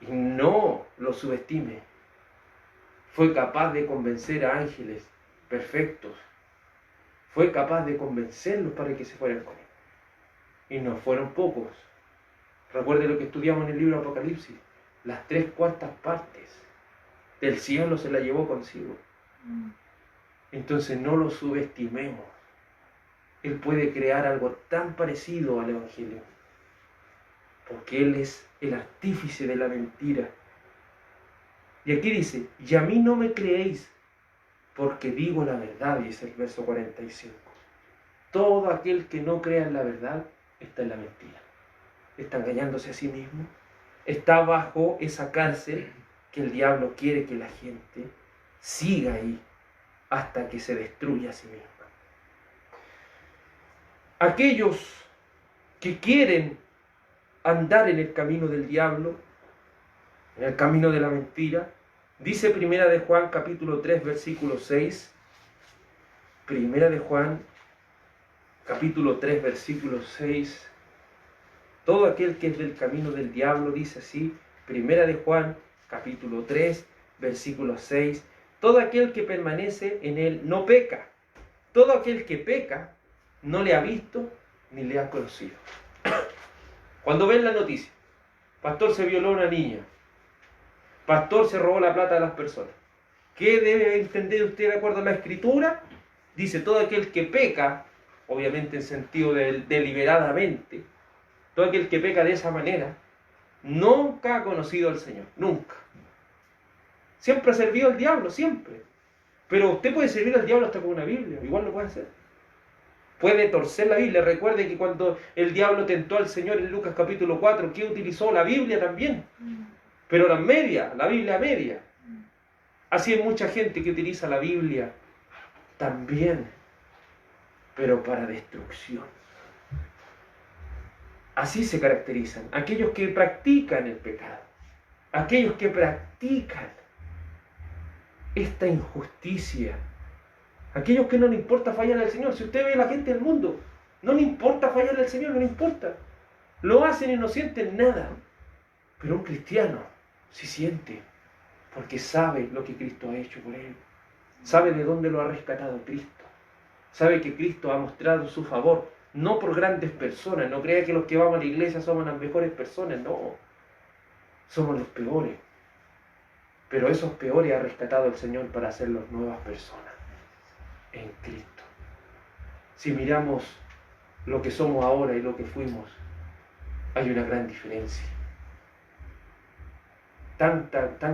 y no lo subestime, fue capaz de convencer a ángeles perfectos, fue capaz de convencerlos para que se fueran con él. Y no fueron pocos. Recuerde lo que estudiamos en el libro Apocalipsis, las 3/4 partes del cielo se la llevó consigo. Entonces no lo subestimemos. Él puede crear algo tan parecido al Evangelio, porque Él es el artífice de la mentira. Y aquí dice, y a mí no me creéis, porque digo la verdad, dice el verso 45. Todo aquel que no crea en la verdad está en la mentira. Está engañándose a sí mismo. Está bajo esa cárcel que el diablo quiere que la gente siga ahí hasta que se destruya a sí misma. Aquellos que quieren andar en el camino del diablo, en el camino de la mentira, dice Primera de Juan capítulo 3 versículo 6, Primera de Juan capítulo 3 versículo 6, todo aquel que es del camino del diablo, dice así, Primera de Juan capítulo 3 versículo 6, todo aquel que permanece en él no peca, todo aquel que peca no le ha visto ni le ha conocido. Cuando ven la noticia, pastor se violó a una niña, pastor se robó la plata de las personas, ¿qué debe entender usted de acuerdo a la Escritura? Dice, todo aquel que peca, obviamente en sentido de deliberadamente, todo aquel que peca de esa manera, nunca ha conocido al Señor, nunca. Siempre ha servido al diablo, siempre. Pero usted puede servir al diablo hasta con una Biblia, igual lo puede hacer. Puede torcer la Biblia. Recuerde que cuando el diablo tentó al Señor en Lucas capítulo 4, ¿qué utilizó? La Biblia también. Pero la Biblia media. Así hay mucha gente que utiliza la Biblia también, pero para destrucción. Así se caracterizan aquellos que practican el pecado, aquellos que practican esta injusticia, aquellos que no le importa fallar al Señor. Si usted ve a la gente del mundo, no le importa fallar al Señor, no le importa. Lo hacen y no sienten nada. Pero un cristiano sí siente, porque sabe lo que Cristo ha hecho por él. Sabe de dónde lo ha rescatado Cristo. Sabe que Cristo ha mostrado su favor, no por grandes personas. No crea que los que vamos a la iglesia somos las mejores personas, no. Somos los peores. Pero esos peores ha rescatado el Señor para hacerlos nuevas personas en Cristo. Si miramos lo que somos ahora y lo que fuimos, hay una gran diferencia. Tan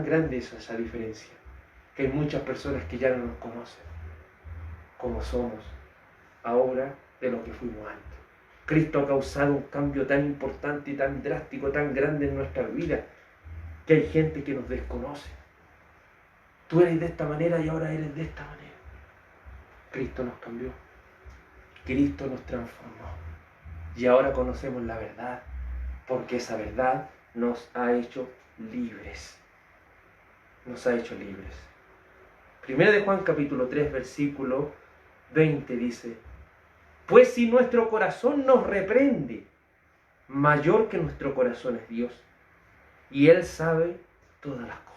grande es esa diferencia, que hay muchas personas que ya no nos conocen como somos ahora de lo que fuimos antes. Cristo ha causado un cambio tan importante y tan drástico, tan grande en nuestra vida, que hay gente que nos desconoce. Tú eres de esta manera y ahora eres de esta manera. Cristo nos cambió. Cristo nos transformó. Y ahora conocemos la verdad, porque esa verdad nos ha hecho libres. Nos ha hecho libres. Primera de Juan capítulo 3 versículo 20 dice, pues si nuestro corazón nos reprende, mayor que nuestro corazón es Dios, y Él sabe todas las cosas.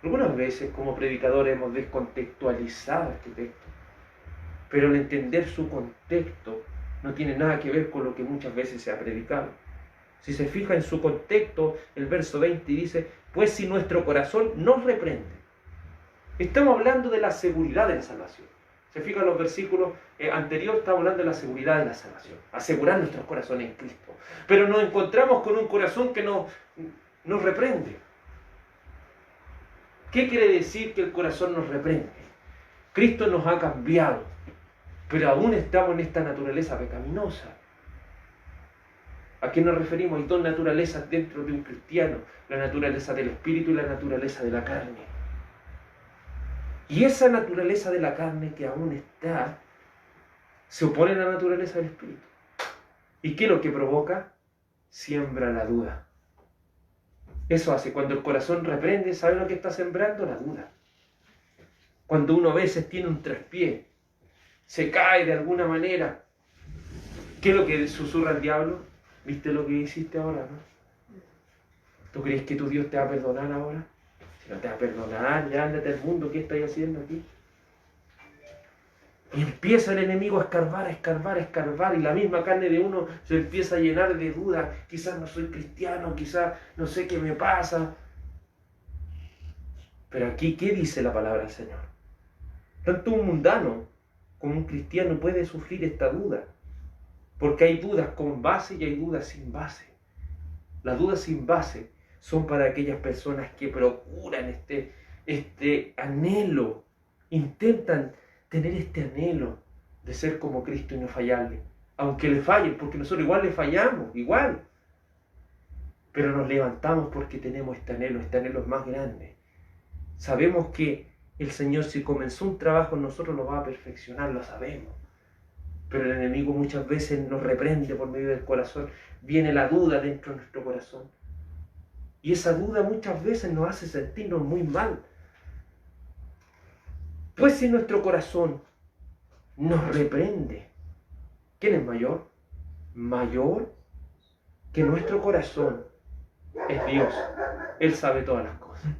Algunas veces como predicadores hemos descontextualizado este texto, pero el entender su contexto no tiene nada que ver con lo que muchas veces se ha predicado. Si se fija en su contexto, el verso 20 dice, pues si nuestro corazón nos reprende. Estamos hablando de la seguridad en salvación. Se fijan los versículos anteriores, está hablando de la seguridad de la salvación, asegurar nuestros corazones en Cristo. Pero nos encontramos con un corazón que nos reprende. ¿Qué quiere decir que el corazón nos reprende? Cristo nos ha cambiado, pero aún estamos en esta naturaleza pecaminosa. ¿A qué nos referimos? Hay dos naturalezas dentro de un cristiano, la naturaleza del espíritu y la naturaleza de la carne. Y esa naturaleza de la carne que aún está, se opone a la naturaleza del espíritu. ¿Y qué es lo que provoca? Siembra la duda. Eso hace, cuando el corazón reprende, ¿sabe lo que está sembrando? La duda. Cuando uno a veces tiene un traspié, se cae de alguna manera, ¿qué es lo que susurra el diablo? ¿Viste lo que hiciste ahora, no? ¿Tú crees que tu Dios te va a perdonar ahora? Si no te va a perdonar, ya ándate al mundo, ¿qué estás haciendo aquí? Y empieza el enemigo a escarbar, a escarbar, a escarbar, y la misma carne de uno se empieza a llenar de dudas. Quizás no soy cristiano, quizás no sé qué me pasa. Pero aquí, ¿qué dice la palabra del Señor? Tanto un mundano como un cristiano puede sufrir esta duda. Porque hay dudas con base y hay dudas sin base. Las dudas sin base son para aquellas personas que procuran este anhelo, intentan tener este anhelo de ser como Cristo y no fallarle. Aunque le fallen, porque nosotros igual le fallamos, igual. Pero nos levantamos porque tenemos este anhelo es más grande. Sabemos que el Señor, si comenzó un trabajo en nosotros, lo va a perfeccionar, lo sabemos. Pero el enemigo muchas veces nos reprende por medio del corazón. Viene la duda dentro de nuestro corazón. Y esa duda muchas veces nos hace sentirnos muy mal. Pues si nuestro corazón nos reprende, ¿quién es mayor? Mayor que nuestro corazón es Dios. Él sabe todas las cosas.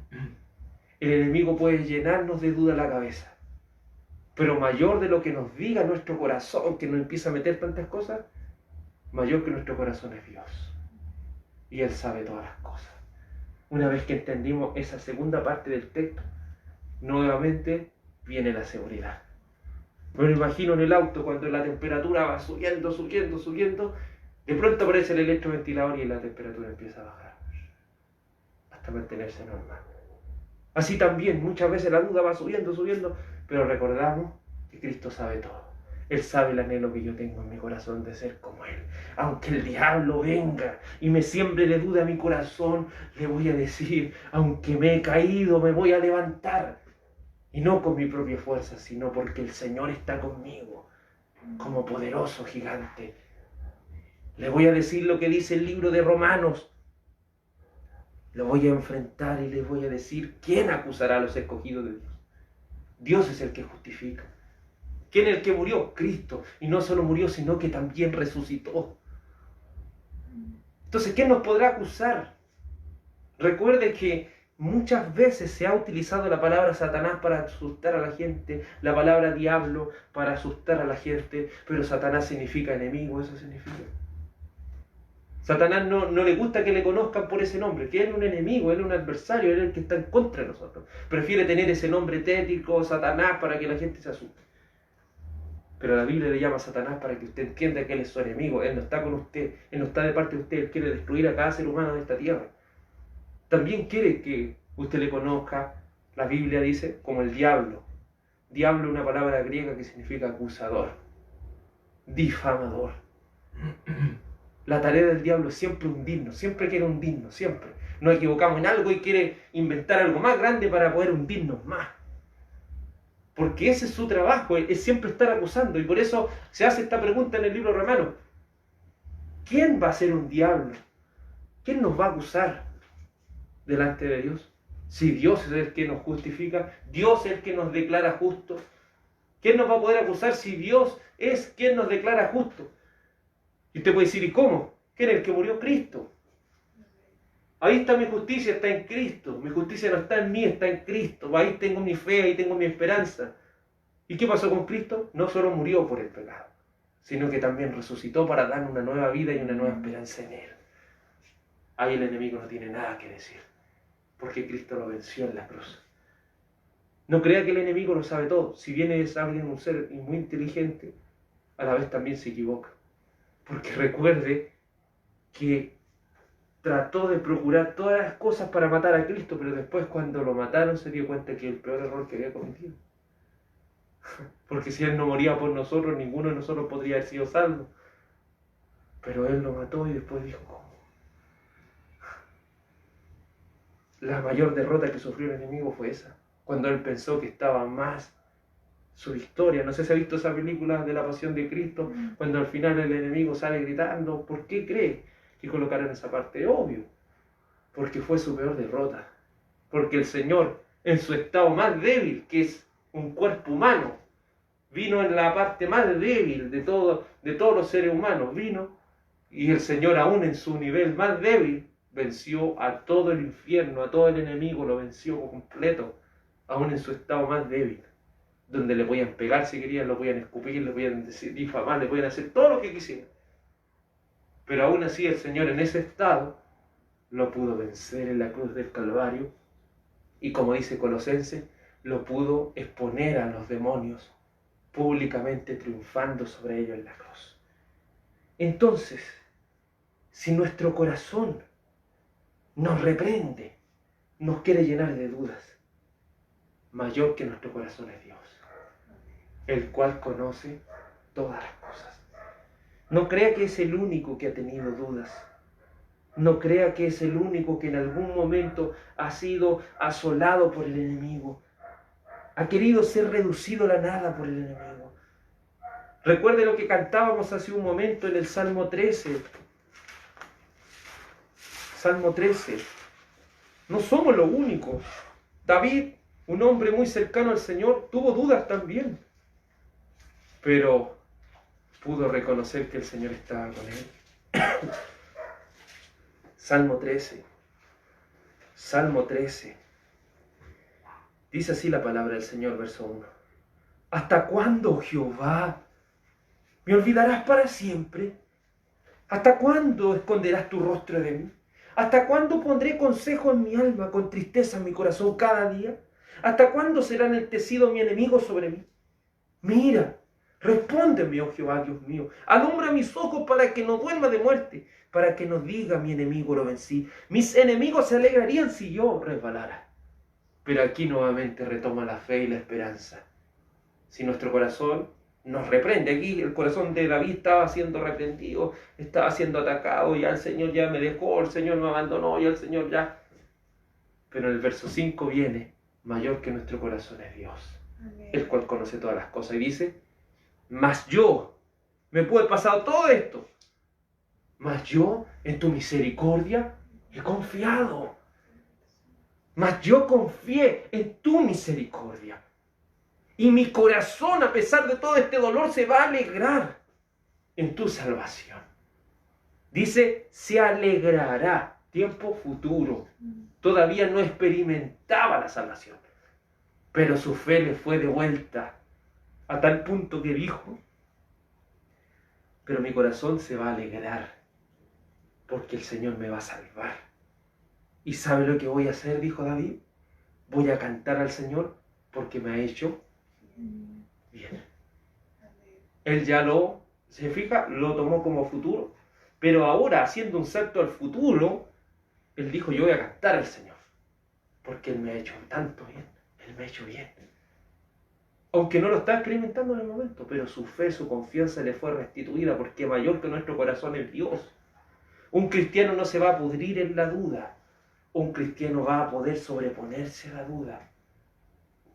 El enemigo puede llenarnos de duda la cabeza. Pero mayor de lo que nos diga nuestro corazón, que nos empieza a meter tantas cosas, mayor que nuestro corazón es Dios. Y Él sabe todas las cosas. Una vez que entendimos esa segunda parte del texto, nuevamente viene la seguridad. Me lo imagino en el auto cuando la temperatura va subiendo, subiendo, subiendo, de pronto aparece el electroventilador y la temperatura empieza a bajar hasta mantenerse normal. Así también muchas veces la duda va subiendo, subiendo, pero recordamos que Cristo sabe todo. Él sabe el anhelo que yo tengo en mi corazón de ser como Él. Aunque el diablo venga y me siembre de duda mi corazón, le voy a decir, aunque me he caído, me voy a levantar. Y no con mi propia fuerza, sino porque el Señor está conmigo, como poderoso gigante. Le voy a decir lo que dice el libro de Romanos. Lo voy a enfrentar y le voy a decir, ¿quién acusará a los escogidos de Dios? Dios es el que justifica. ¿Quién es el que murió? Cristo. Y no solo murió, sino que también resucitó. Entonces, ¿quién nos podrá acusar? Recuerde que muchas veces se ha utilizado la palabra Satanás para asustar a la gente, la palabra diablo para asustar a la gente, pero Satanás significa enemigo, eso significa. Satanás no le gusta que le conozcan por ese nombre, que él es un enemigo, él es un adversario, él es el que está en contra de nosotros. Prefiere tener ese nombre tétrico, Satanás, para que la gente se asuste. Pero la Biblia le llama a Satanás para que usted entienda que él es su enemigo, él no está con usted, él no está de parte de usted, él quiere destruir a cada ser humano de esta tierra. También quiere que usted le conozca, la Biblia dice, como el diablo. Diablo es una palabra griega que significa acusador, difamador. La tarea del diablo es siempre hundirnos, siempre quiere hundirnos, siempre. Nos equivocamos en algo y quiere inventar algo más grande para poder hundirnos más. Porque ese es su trabajo, es siempre estar acusando. Y por eso se hace esta pregunta en el libro romano. ¿Quién va a ser un diablo? ¿Quién nos va a acusar delante de Dios? Si Dios es el que nos justifica, Dios es el que nos declara justos. ¿Quién nos va a poder acusar si Dios es quien nos declara justos? Y usted puede decir, ¿y cómo? ¿Quién es el que murió? Cristo. Ahí está mi justicia, está en Cristo. Mi justicia no está en mí, está en Cristo. Ahí tengo mi fe, ahí tengo mi esperanza. ¿Y qué pasó con Cristo? No solo murió por el pecado, sino que también resucitó para dar una nueva vida y una nueva esperanza en Él. Ahí el enemigo no tiene nada que decir, porque Cristo lo venció en la cruz. No crea que el enemigo lo sabe todo. Si bien es alguien, un ser muy inteligente, a la vez también se equivoca. Porque recuerde que trató de procurar todas las cosas para matar a Cristo, pero después cuando lo mataron se dio cuenta que el peor error que había cometido. Porque si Él no moría por nosotros, ninguno de nosotros podría haber sido salvo. Pero Él lo mató y después dijo, ¿cómo? La mayor derrota que sufrió el enemigo fue esa, cuando Él pensó que estaba más su victoria. No sé si ha visto esa película de la Pasión de Cristo, cuando al final el enemigo sale gritando. ¿Por qué cree que colocaron esa parte? Obvio, porque fue su peor derrota. Porque el Señor, en su estado más débil, que es un cuerpo humano, vino en la parte más débil de todos los seres humanos, vino, y el Señor aún en su nivel más débil, venció a todo el infierno, a todo el enemigo, lo venció completo, aún en su estado más débil, donde le podían pegar si querían, lo podían escupir, le podían difamar, le podían hacer todo lo que quisieran. Pero aún así el Señor en ese estado lo pudo vencer en la cruz del Calvario, y como dice Colosenses, lo pudo exponer a los demonios, públicamente triunfando sobre ellos en la cruz. Entonces, si nuestro corazón nos reprende, nos quiere llenar de dudas, mayor que nuestro corazón es Dios, el cual conoce todas las cosas. No crea que es el único que ha tenido dudas. No crea que es el único que en algún momento ha sido asolado por el enemigo. Ha querido ser reducido a la nada por el enemigo. Recuerde lo que cantábamos hace un momento en el Salmo 13. Salmo 13. No somos los únicos. David, un hombre muy cercano al Señor, tuvo dudas también. Pero pudo reconocer que el Señor estaba con él. Salmo 13. Salmo 13. Dice así la palabra del Señor, verso 1. ¿Hasta cuándo, Jehová, me olvidarás para siempre? ¿Hasta cuándo esconderás tu rostro de mí? ¿Hasta cuándo pondré consejo en mi alma, con tristeza en mi corazón cada día? ¿Hasta cuándo será enaltecido mi enemigo sobre mí? Mira, respóndeme, oh Jehová, Dios mío. Alumbra mis ojos para que no duerma de muerte, para que no diga mi enemigo lo vencí. Mis enemigos se alegrarían si yo resbalara. Pero aquí nuevamente retoma la fe y la esperanza. Si nuestro corazón nos reprende, aquí el corazón de David estaba siendo reprendido, estaba siendo atacado, ya el Señor ya me dejó, el Señor me abandonó, ya el Señor ya... Pero en el verso 5 viene, mayor que nuestro corazón es Dios, amén, el cual conoce todas las cosas. Y dice, mas yo, me puede pasar todo esto, mas yo en tu misericordia he confiado. Mas yo confié en tu misericordia. Y mi corazón, a pesar de todo este dolor, se va a alegrar en tu salvación. Dice, se alegrará, tiempo futuro. Todavía no experimentaba la salvación. Pero su fe le fue de vuelta a tal punto que dijo, pero mi corazón se va a alegrar porque el Señor me va a salvar. ¿Y sabe lo que voy a hacer? Dijo David. Voy a cantar al Señor porque me ha hecho bien. Él ya se fija, lo tomó como futuro. Pero ahora, haciendo un salto al futuro, él dijo, yo voy a cantar al Señor porque Él me ha hecho tanto bien. Él me ha hecho bien. Aunque no lo está experimentando en el momento, pero su fe, su confianza le fue restituida porque mayor que nuestro corazón es Dios. Un cristiano no se va a pudrir en la duda. Un cristiano va a poder sobreponerse a la duda,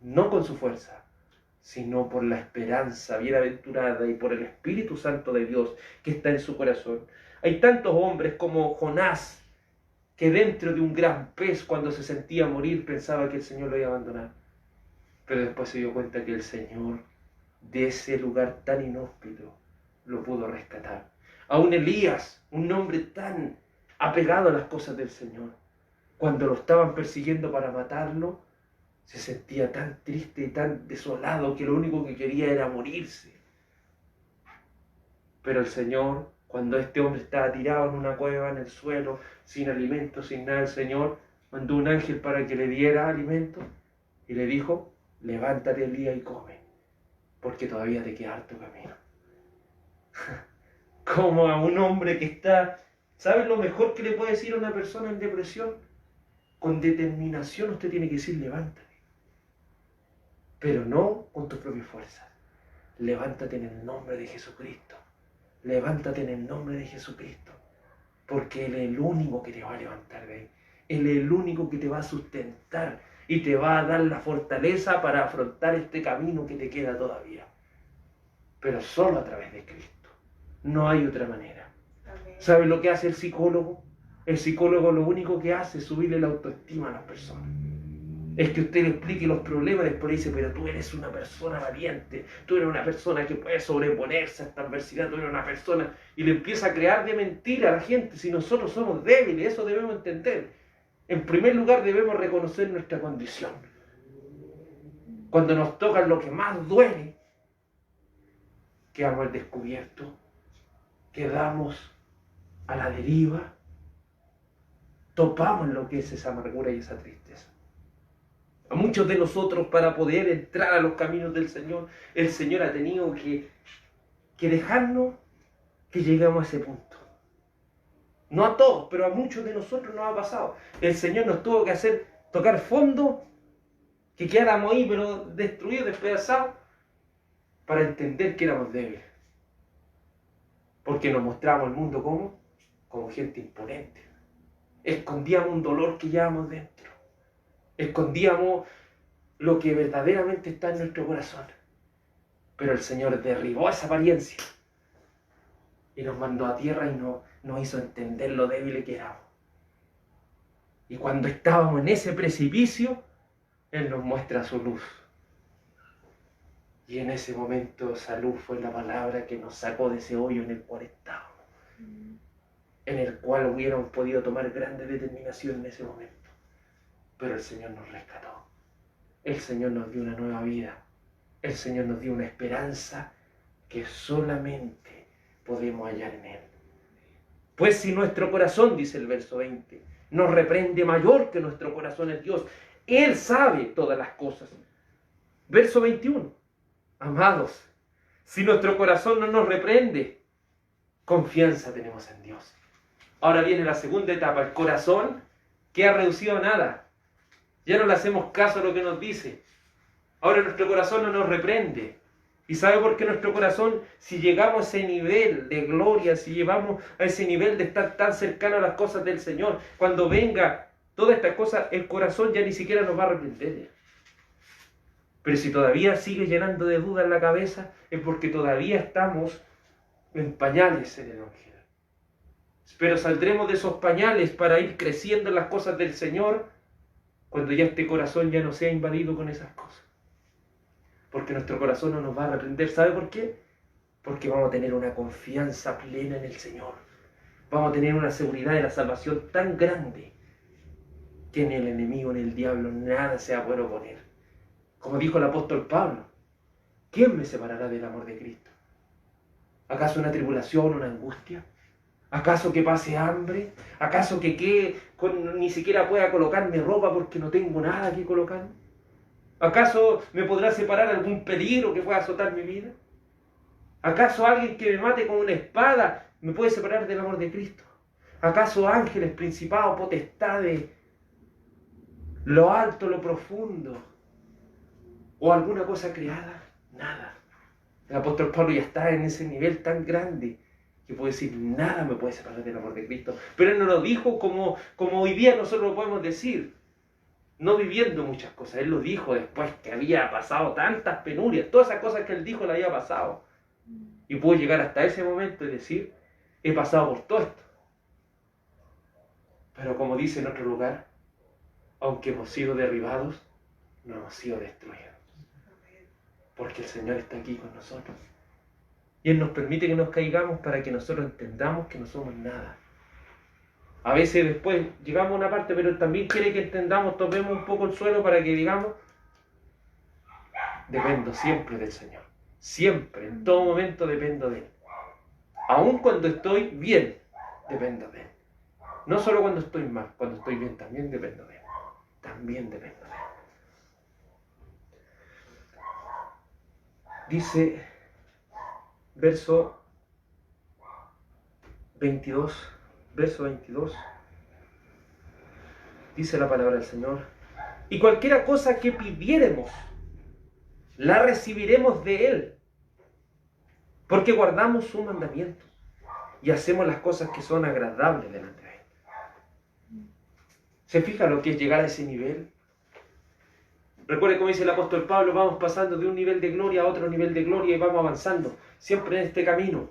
no con su fuerza, sino por la esperanza bienaventurada y por el Espíritu Santo de Dios que está en su corazón. Hay tantos hombres como Jonás, que dentro de un gran pez, cuando se sentía morir, pensaba que el Señor lo iba a abandonar. Pero después se dio cuenta que el Señor, de ese lugar tan inhóspito, lo pudo rescatar. Aún Elías, un hombre tan apegado a las cosas del Señor, cuando lo estaban persiguiendo para matarlo, se sentía tan triste y tan desolado que lo único que quería era morirse. Pero el Señor, cuando este hombre estaba tirado en una cueva, en el suelo, sin alimento, sin nada, el Señor mandó un ángel para que le diera alimento y le dijo, levántate el día y come, porque todavía te queda harto camino. Como a un hombre que está, ¿sabes lo mejor que le puede decir a una persona en depresión? Con determinación usted tiene que decir levántate, pero no con tus propias fuerzas. Levántate en el nombre de Jesucristo. Levántate en el nombre de Jesucristo, porque Él es el único que te va a levantar de ahí. Él es el único que te va a sustentar y te va a dar la fortaleza para afrontar este camino que te queda todavía. Pero solo a través de Cristo. No hay otra manera. ¿Sabes lo que hace el psicólogo? El psicólogo lo único que hace es subirle la autoestima a las personas. Es que usted le explique los problemas, después le dice, pero tú eres una persona valiente, tú eres una persona que puede sobreponerse a esta adversidad, tú eres una persona, y le empieza a crear de mentira a la gente. Si nosotros somos débiles, eso debemos entender. En primer lugar debemos reconocer nuestra condición. Cuando nos toca lo que más duele, quedamos al descubierto, quedamos a la deriva, topamos lo que es esa amargura y esa tristeza. A muchos de nosotros, para poder entrar a los caminos del Señor, el Señor ha tenido que dejarnos que lleguemos a ese punto. No a todos, pero a muchos de nosotros nos ha pasado. El Señor nos tuvo que hacer tocar fondo, que quedáramos ahí, pero destruidos, despedazados, para entender que éramos débiles. Porque nos mostrábamos al mundo como gente imponente. Escondíamos un dolor que llevábamos dentro. Escondíamos lo que verdaderamente está en nuestro corazón. Pero el Señor derribó esa apariencia y nos mandó a tierra y nos hizo entender lo débiles que éramos. Y cuando estábamos en ese precipicio, Él nos muestra su luz. Y en ese momento esa luz fue la palabra que nos sacó de ese hoyo en el cual estábamos. En el cual hubiéramos podido tomar grandes determinaciones en ese momento. Pero el Señor nos rescató. El Señor nos dio una nueva vida. El Señor nos dio una esperanza que solamente podemos hallar en Él. Pues si nuestro corazón, dice el verso 20, nos reprende, mayor que nuestro corazón es Dios. Él sabe todas las cosas. Verso 21. Amados, si nuestro corazón no nos reprende, confianza tenemos en Dios. Ahora viene la segunda etapa, el corazón que ha reducido a nada. Ya no le hacemos caso a lo que nos dice. Ahora nuestro corazón no nos reprende. ¿Y sabe por qué nuestro corazón, si llegamos a ese nivel de gloria, si llevamos a ese nivel de estar tan cercano a las cosas del Señor, cuando venga toda esta cosa, el corazón ya ni siquiera nos va a reprender? Pero si todavía sigue llenando de dudas la cabeza, es porque todavía estamos en pañales en el Evangelio. Pero saldremos de esos pañales para ir creciendo en las cosas del Señor cuando ya este corazón ya no sea invadido con esas cosas. Porque nuestro corazón no nos va a reprender. ¿Sabe por qué? Porque vamos a tener una confianza plena en el Señor. Vamos a tener una seguridad de la salvación tan grande que ni el enemigo ni el diablo nada se va a poder oponer. Como dijo el apóstol Pablo, ¿quién me separará del amor de Cristo? ¿Acaso una tribulación, una angustia? ¿Acaso que pase hambre? ¿Acaso que ni siquiera pueda colocarme ropa porque no tengo nada que colocarme? ¿Acaso me podrá separar algún peligro que pueda azotar mi vida? ¿Acaso alguien que me mate con una espada me puede separar del amor de Cristo? ¿Acaso ángeles, principados, potestades, lo alto, lo profundo, o alguna cosa creada? Nada. El apóstol Pablo ya está en ese nivel tan grande que puede decir, nada me puede separar del amor de Cristo. Pero Él no lo dijo como hoy día nosotros lo podemos decir, no viviendo muchas cosas. Él lo dijo después que había pasado tantas penurias, todas esas cosas que Él dijo le había pasado. Y pudo llegar hasta ese momento y decir, he pasado por todo esto. Pero como dice en otro lugar, aunque hemos sido derribados, no hemos sido destruidos. Porque el Señor está aquí con nosotros. Y Él nos permite que nos caigamos para que nosotros entendamos que no somos nada. A veces después llegamos a una parte, pero Él también quiere que entendamos, topemos un poco el suelo para que digamos, dependo siempre del Señor. Siempre, en todo momento dependo de Él. Aun cuando estoy bien, dependo de Él. No solo cuando estoy mal, cuando estoy bien también dependo de Él. También dependo de Él. Dice, verso 22, dice la palabra del Señor: y cualquiera cosa que pidiéremos, la recibiremos de Él, porque guardamos su mandamiento y hacemos las cosas que son agradables delante de Él. ¿Se fija lo que es llegar a ese nivel? Recuerde, como dice el apóstol Pablo, vamos pasando de un nivel de gloria a otro nivel de gloria y vamos avanzando, siempre en este camino.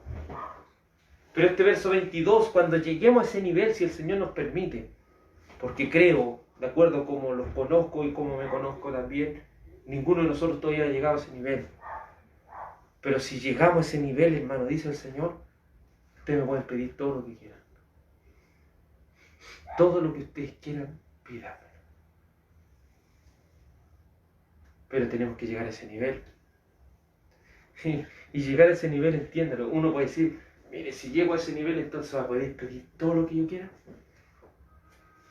Pero este verso 22, cuando lleguemos a ese nivel, si el Señor nos permite, porque creo, de acuerdo como los conozco y como me conozco también, ninguno de nosotros todavía ha llegado a ese nivel. Pero si llegamos a ese nivel, hermano, dice el Señor, ustedes me pueden pedir todo lo que quieran. Todo lo que ustedes quieran, pídanme. Pero tenemos que llegar a ese nivel. Y llegar a ese nivel, entiéndalo. Uno puede decir, mire, si llego a ese nivel, entonces va a poder pedir todo lo que yo quiera.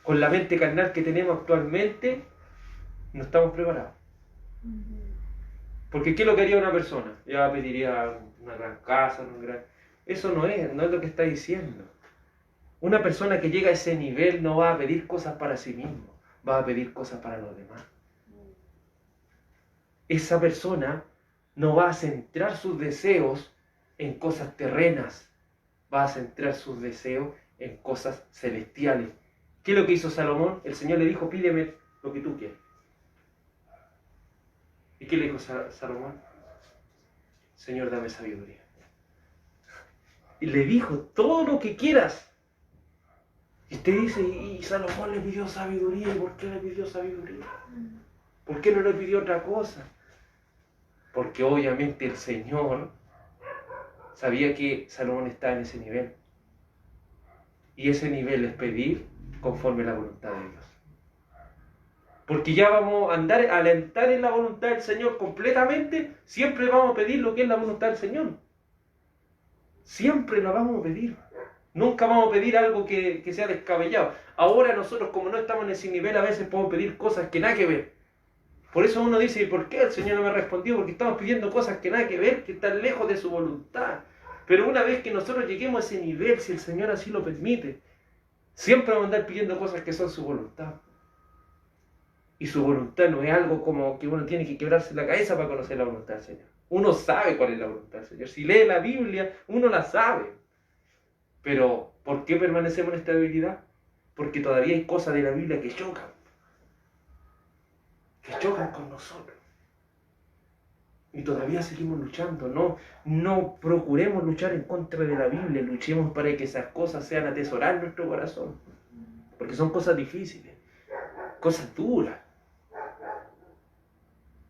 Con la mente carnal que tenemos actualmente, no estamos preparados. Porque ¿qué es lo que haría una persona? Ya pediría una gran casa, un gran... Eso no es lo que está diciendo. Una persona que llega a ese nivel no va a pedir cosas para sí mismo, va a pedir cosas para los demás. Esa persona no va a centrar sus deseos en cosas terrenas, va a centrar sus deseos en cosas celestiales. ¿Qué es lo que hizo Salomón? El Señor le dijo, pídeme lo que tú quieras. ¿Y qué le dijo Salomón? Señor, dame sabiduría. Y le dijo, todo lo que quieras. Y usted dice, y Salomón le pidió sabiduría. ¿Y por qué le pidió sabiduría? ¿Por qué no le pidió otra cosa? Porque obviamente el Señor sabía que Salomón estaba en ese nivel. Y ese nivel es pedir conforme a la voluntad de Dios. Porque ya vamos a andar, a alentar en la voluntad del Señor completamente, siempre vamos a pedir lo que es la voluntad del Señor. Siempre la vamos a pedir. Nunca vamos a pedir algo que sea descabellado. Ahora nosotros, como no estamos en ese nivel, a veces podemos pedir cosas que nada que ver. Por eso uno dice, ¿y por qué el Señor no me respondió? Porque estamos pidiendo cosas que nada que ver, que están lejos de su voluntad. Pero una vez que nosotros lleguemos a ese nivel, si el Señor así lo permite, siempre vamos a andar pidiendo cosas que son su voluntad. Y su voluntad no es algo como que uno tiene que quebrarse la cabeza para conocer la voluntad del Señor. Uno sabe cuál es la voluntad del Señor. Si lee la Biblia, uno la sabe. Pero, ¿por qué permanecemos en esta debilidad? Porque todavía hay cosas de la Biblia que chocan con nosotros. Y todavía seguimos luchando. No procuremos luchar en contra de la Biblia. Luchemos para que esas cosas sean atesorar en nuestro corazón. Porque son cosas difíciles, cosas duras.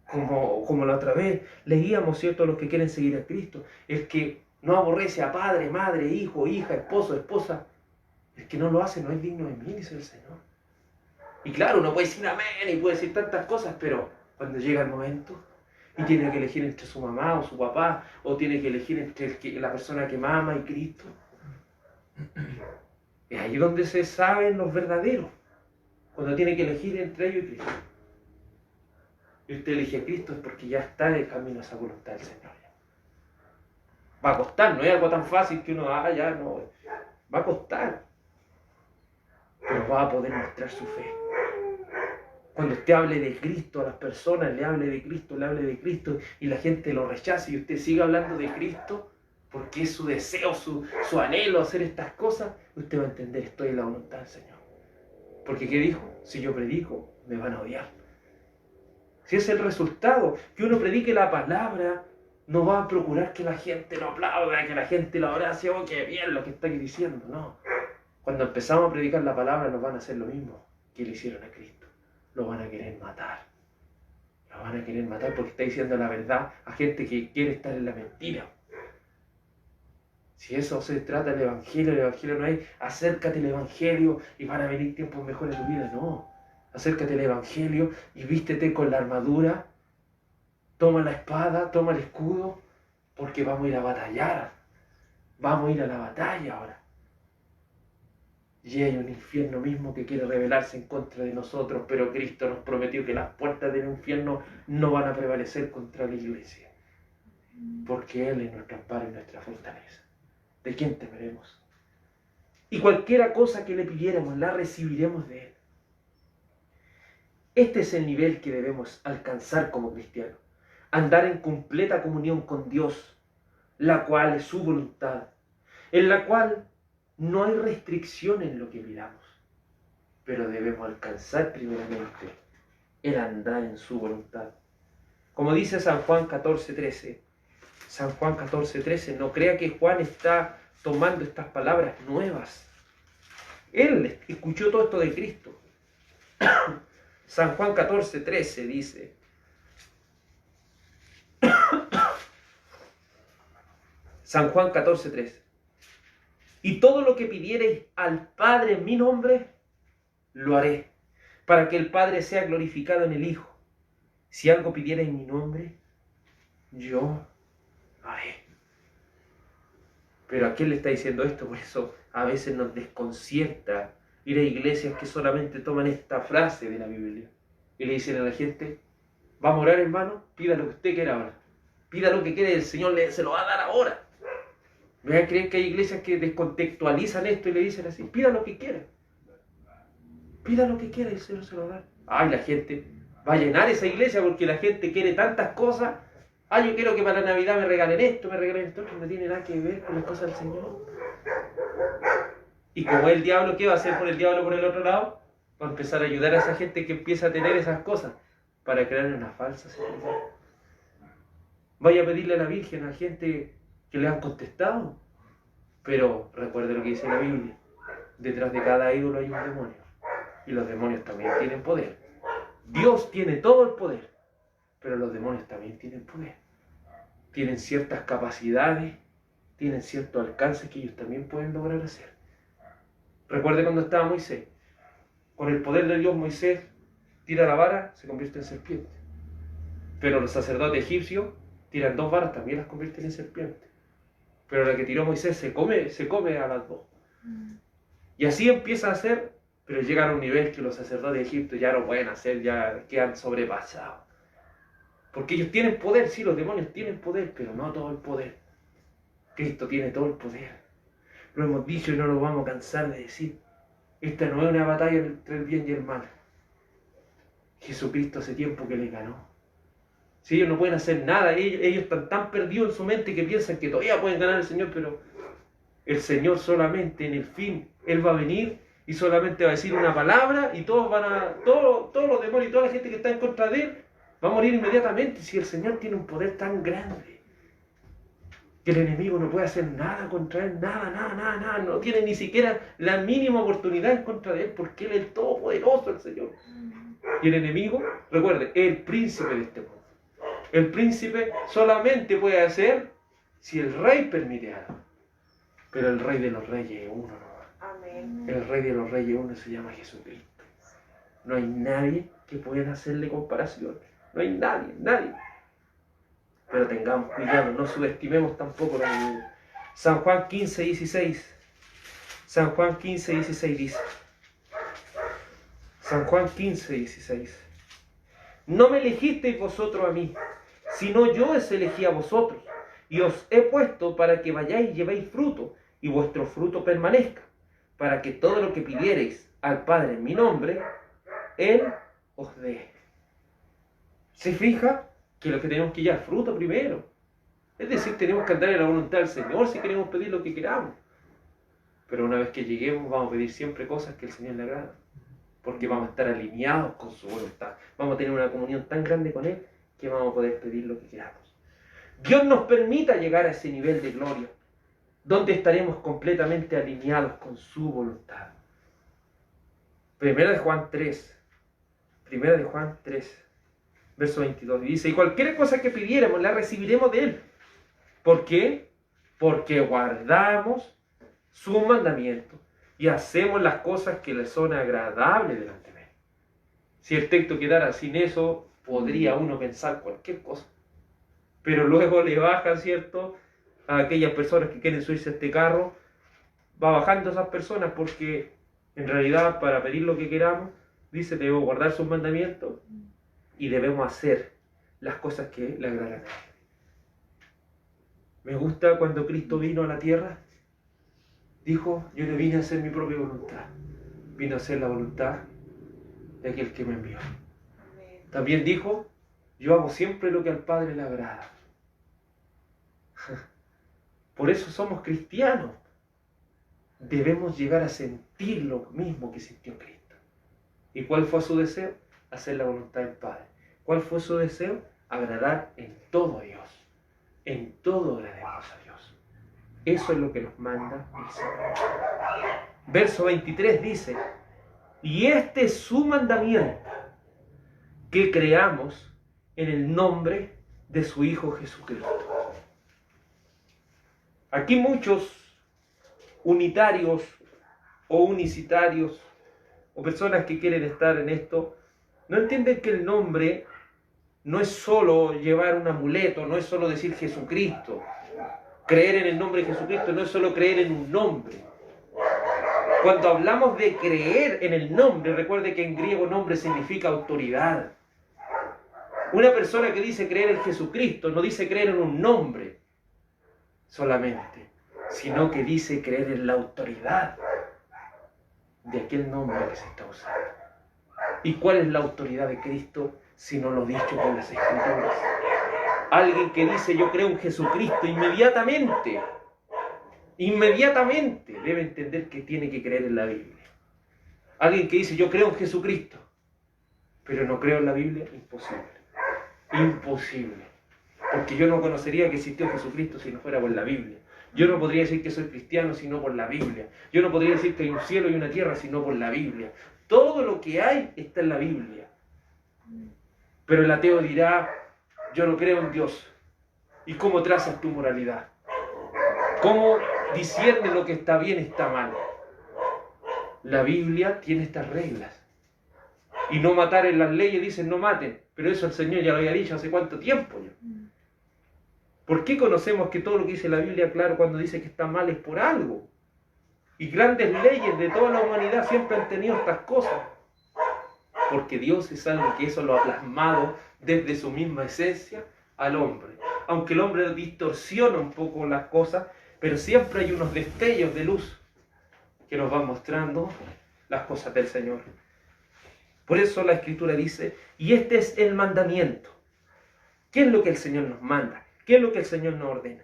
Como la otra vez leíamos, ¿cierto? Los que quieren seguir a Cristo. El que no aborrece a padre, madre, hijo, hija, esposo, esposa. El que no lo hace no es digno de mí, dice el Señor. Y claro, uno puede decir amén y puede decir tantas cosas, pero cuando llega el momento y tiene que elegir entre su mamá o su papá, o tiene que elegir entre la persona que mama y Cristo, es ahí donde se saben los verdaderos, cuando tiene que elegir entre ellos y Cristo. Y usted elige a Cristo es porque ya está en el camino a esa voluntad del Señor. Va a costar, no es algo tan fácil que uno, ya no, va a costar, pero va a poder mostrar su fe. Cuando usted hable de Cristo a las personas, le hable de Cristo y la gente lo rechace y usted sigue hablando de Cristo porque es su deseo, su anhelo hacer estas cosas, usted va a entender, estoy en la voluntad del Señor. Porque ¿qué dijo? Si yo predico, me van a odiar. Si es el resultado, que uno predique la palabra, no va a procurar que la gente lo aplauda, que la gente lo abrace, oh, qué bien lo que está diciendo, no. Cuando empezamos a predicar la palabra, nos van a hacer lo mismo que le hicieron a Cristo. Lo van a querer matar. Lo van a querer matar porque está diciendo la verdad a gente que quiere estar en la mentira. Si eso se trata del Evangelio no es acércate al Evangelio y van a venir tiempos mejores en tu vida, no. Acércate al Evangelio y vístete con la armadura, toma la espada, toma el escudo, porque vamos a ir a batallar. Vamos a ir a la batalla ahora. Y hay un infierno mismo que quiere rebelarse en contra de nosotros, pero Cristo nos prometió que las puertas del infierno no van a prevalecer contra la iglesia. porque Él es nuestro amparo y nuestra fortaleza. ¿De quién temeremos? Y cualquiera cosa que le pidiéramos, la recibiremos de Él. Este es el nivel que debemos alcanzar como cristianos. Andar en completa comunión con Dios, la cual es su voluntad, en la cual no hay restricción en lo que pidamos, pero debemos alcanzar primeramente el andar en su voluntad. Como dice San Juan 14:13, San Juan 14:13, no crea que Juan está tomando estas palabras nuevas. Él escuchó todo esto de Cristo. San Juan 14:13 dice, San Juan 14:13, y todo lo que pidiereis al Padre en mi nombre, lo haré, para que el Padre sea glorificado en el Hijo. Si algo pidierais en mi nombre, yo lo haré. Pero ¿a quién le está diciendo esto? Por eso a veces nos desconcierta ir a iglesias que solamente toman esta frase de la Biblia y le dicen a la gente, vamos a orar, hermano, pida lo que usted quiera ahora. Pida lo que quiere, el Señor se lo va a dar ahora. Me van a creer que hay iglesias que descontextualizan esto y le dicen así, pida lo que quiera. Pida lo que quiera y el Señor se lo da. Ay, la gente va a llenar esa iglesia porque la gente quiere tantas cosas. Ay, yo quiero que para Navidad me regalen esto, me regalen esto, que no tiene nada que ver con las cosas del Señor. Y como el diablo, ¿qué va a hacer por el diablo por el otro lado? Va a empezar a ayudar a esa gente que empieza a tener esas cosas para crear una falsa seguridad. Vaya a pedirle a la Virgen a gente que le han contestado. Pero recuerde lo que dice la Biblia. Detrás de cada ídolo hay un demonio. Y los demonios también tienen poder. Dios tiene todo el poder. Pero los demonios también tienen poder. Tienen ciertas capacidades. Tienen cierto alcance que ellos también pueden lograr hacer. Recuerde cuando estaba Moisés. Con el poder de Dios Moisés tira la vara, se convierte en serpiente. Pero los sacerdotes egipcios tiran 2 varas, también las convierten en serpiente. Pero la que tiró Moisés se come a las 2. Y así empieza a hacer, pero llegan a un nivel que los sacerdotes de Egipto ya no pueden hacer, ya quedan sobrepasados. Porque ellos tienen poder, sí, los demonios tienen poder, pero no todo el poder. Cristo tiene todo el poder. Lo hemos dicho y no lo vamos a cansar de decir. Esta no es una batalla entre el bien y el mal. Jesucristo hace tiempo que les ganó. Si ellos no pueden hacer nada, ellos están tan perdidos en su mente que piensan que todavía pueden ganar al Señor, pero el Señor solamente en el fin, Él va a venir y solamente va a decir una palabra y todos los demonios y toda la gente que está en contra de Él va a morir inmediatamente. Si el Señor tiene un poder tan grande que el enemigo no puede hacer nada contra Él, nada, no tiene ni siquiera la mínima oportunidad en contra de Él, porque Él es el todopoderoso, el Señor. Y el enemigo, recuerde, es el príncipe de este mundo. El príncipe solamente puede hacer si el rey permite algo. Pero el rey de los reyes es uno nomás. Amén. El rey de los reyes uno se llama Jesucristo. No hay nadie que pueda hacerle comparación. No hay nadie. Pero tengamos cuidado, no subestimemos tampoco la enemigo. San Juan 15:16. San Juan 15:16 dice. San Juan 15:16. No me elegisteis vosotros a mí, sino yo os elegí a vosotros, y os he puesto para que vayáis y llevéis fruto, y vuestro fruto permanezca, para que todo lo que pidiereis al Padre en mi nombre, Él os dé. ¿Se fija? Que lo que tenemos que llevar fruto primero. Es decir, tenemos que andar en la voluntad del Señor si queremos pedir lo que queramos. Pero una vez que lleguemos vamos a pedir siempre cosas que el Señor le agrada. Porque vamos a estar alineados con su voluntad. Vamos a tener una comunión tan grande con Él que vamos a poder pedir lo que queramos. Dios nos permita llegar a ese nivel de gloria, donde estaremos completamente alineados con su voluntad. Primera de Juan 3, verso 22, dice, y cualquier cosa que pidiéramos la recibiremos de Él. ¿Por qué? Porque guardamos sus mandamientos y hacemos las cosas que le son agradables delante de Él. Si el texto quedara sin eso, podría uno pensar cualquier cosa. Pero luego le baja, ¿cierto?, a aquellas personas que quieren subirse a este carro, va bajando a esas personas porque en realidad para pedir lo que queramos, dice, debemos guardar sus mandamientos y debemos hacer las cosas que le agradan a Él. Me gusta cuando Cristo vino a la tierra, dijo, yo no vine a hacer mi propia voluntad, vine a hacer la voluntad de aquel que me envió. También dijo, yo hago siempre lo que al Padre le agrada. Por eso somos cristianos. Debemos llegar a sentir lo mismo que sintió Cristo. ¿Y cuál fue su deseo? Hacer la voluntad del Padre. ¿Cuál fue su deseo? Agradar en todo a Dios. En todo agrademos a Dios. Eso es lo que nos manda el Señor. Verso 23 dice, y este es su mandamiento, que creamos en el nombre de su Hijo Jesucristo. Aquí muchos unitarios o unicitarios o personas que quieren estar en esto no entienden que el nombre no es solo llevar un amuleto, no es solo decir Jesucristo. Creer en el nombre de Jesucristo no es solo creer en un nombre. Cuando hablamos de creer en el nombre, recuerde que en griego nombre significa autoridad. Una persona que dice creer en Jesucristo no dice creer en un nombre solamente, sino que dice creer en la autoridad de aquel nombre que se está usando. ¿Y cuál es la autoridad de Cristo sino lo dicho por las Escrituras? Alguien que dice yo creo en Jesucristo inmediatamente debe entender que tiene que creer en la Biblia. Alguien que dice yo creo en Jesucristo pero no creo en la Biblia, imposible, porque yo no conocería que existió Jesucristo si no fuera por la Biblia. Yo no podría decir que soy cristiano si no por la Biblia. Yo no podría decir que hay un cielo y una tierra si no por la Biblia. Todo lo que hay está en la Biblia. Pero el ateo dirá, yo no creo en Dios. ¿Y cómo trazas tu moralidad? ¿Cómo disciernes lo que está bien y está mal? La Biblia tiene estas reglas. Y no matar en las leyes dicen no maten. Pero eso el Señor ya lo había dicho hace cuánto tiempo ya. ¿Por qué conocemos que todo lo que dice la Biblia, claro, cuando dice que está mal es por algo? Y grandes leyes de toda la humanidad siempre han tenido estas cosas. Porque Dios es algo que eso lo ha plasmado desde su misma esencia al hombre. Aunque el hombre distorsiona un poco las cosas, pero siempre hay unos destellos de luz que nos van mostrando las cosas del Señor. Por eso la Escritura dice, y este es el mandamiento. ¿Qué es lo que el Señor nos manda? ¿Qué es lo que el Señor nos ordena?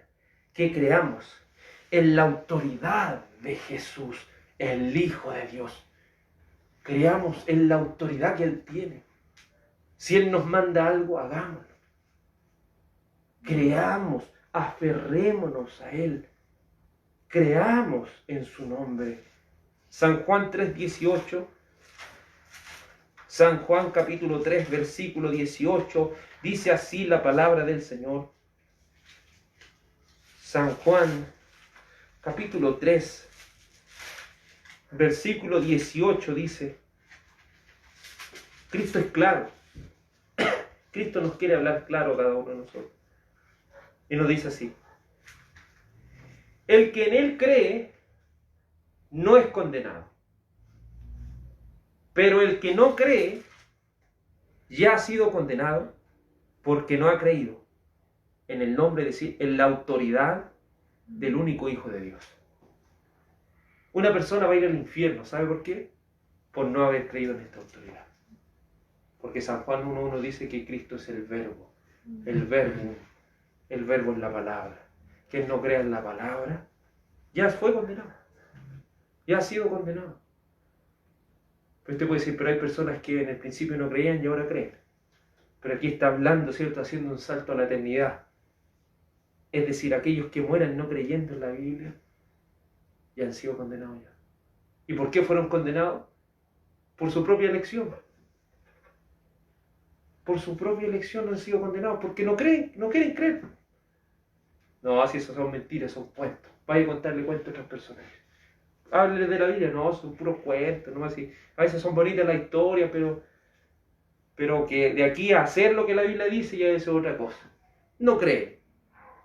Que creamos en la autoridad de Jesús, el Hijo de Dios. Creamos en la autoridad que Él tiene. Si Él nos manda algo, hagámoslo. Creamos, aferrémonos a Él. Creamos en su nombre. San Juan 3:18. San Juan capítulo 3, versículo 18. Dice así la palabra del Señor. San Juan capítulo 3, versículo 18 dice, Cristo es claro. Cristo nos quiere hablar claro a cada uno de nosotros. Y nos dice así, el que en Él cree no es condenado, pero el que no cree ya ha sido condenado porque no ha creído en el nombre, es decir, en la autoridad del único Hijo de Dios. Una persona va a ir al infierno, ¿sabe por qué? Por no haber creído en esta autoridad. Porque San Juan 1:1 dice que Cristo es el verbo es la palabra. Quien no crea en la palabra, ya fue condenado. Ya ha sido condenado. Pero usted puede decir, pero hay personas que en el principio no creían y ahora creen. Pero aquí está hablando, ¿cierto? Haciendo un salto a la eternidad. Es decir, aquellos que mueran no creyendo en la Biblia, ya han sido condenados ya. ¿Y por qué fueron condenados? Por su propia elección. Por su propia elección han sido condenados, porque no creen, no quieren creer. No, así eso son mentiras, son cuentos. Vaya a contarle cuentos a otras personas. Háblele de la Biblia, no, son puros cuentos, no así. A veces son bonitas las historias, pero que de aquí a hacer lo que la Biblia dice ya es otra cosa. No cree.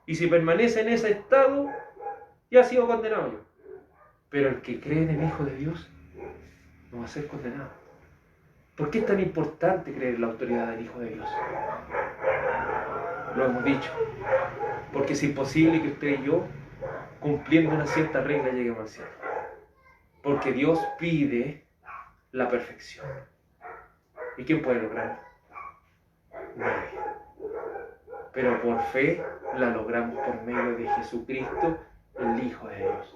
Y si permanece en ese estado, ya ha sido condenado yo. Pero el que cree en el Hijo de Dios no va a ser condenado. ¿Por qué es tan importante creer en la autoridad del Hijo de Dios? Lo hemos dicho. Porque es imposible que usted y yo, cumpliendo una cierta regla, lleguemos al cielo. Porque Dios pide la perfección. ¿Y quién puede lograrlo? Nadie. Pero por fe la logramos por medio de Jesucristo, el Hijo de Dios.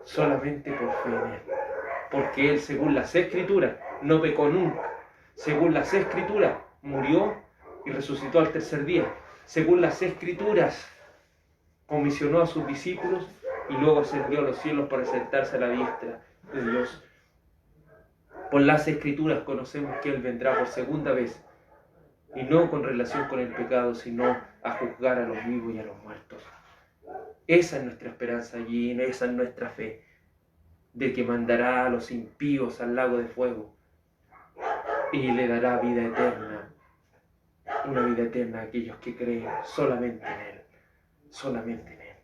Solamente por fe en Él. Porque Él, según las Escrituras, no pecó nunca. Según las Escrituras, murió y resucitó al tercer día. Según las Escrituras, comisionó a sus discípulos y luego ascendió a los cielos para sentarse a la diestra de Dios. Por las Escrituras conocemos que Él vendrá por segunda vez, y no con relación con el pecado, sino a juzgar a los vivos y a los muertos. Esa es nuestra esperanza allí, esa es nuestra fe, de que mandará a los impíos al lago de fuego y le dará vida eterna, una vida eterna a aquellos que creen solamente en Él, solamente en Él.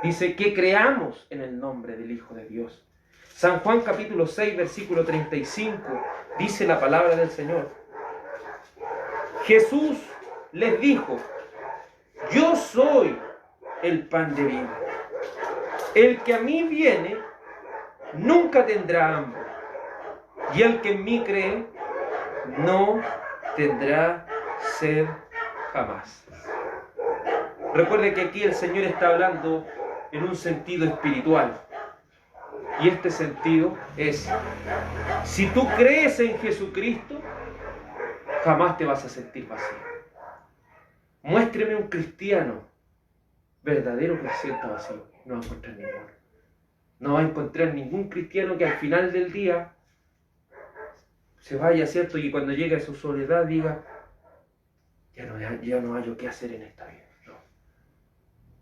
Dice que creamos en el nombre del Hijo de Dios. San Juan capítulo 6, versículo 35, dice la palabra del Señor. Jesús les dijo: yo soy el pan de vida. El que a mí viene nunca tendrá hambre, y el que en mí cree no tendrá sed jamás. Recuerde que aquí el Señor está hablando en un sentido espiritual. Y este sentido es: si tú crees en Jesucristo, jamás te vas a sentir vacío. Muéstreme un cristiano verdadero que se sienta vacío. No va a encontrar ninguno. No va a encontrar ningún cristiano que al final del día se vaya, ¿cierto? Y cuando llegue a su soledad diga: ya no hay qué hacer en esta vida. No.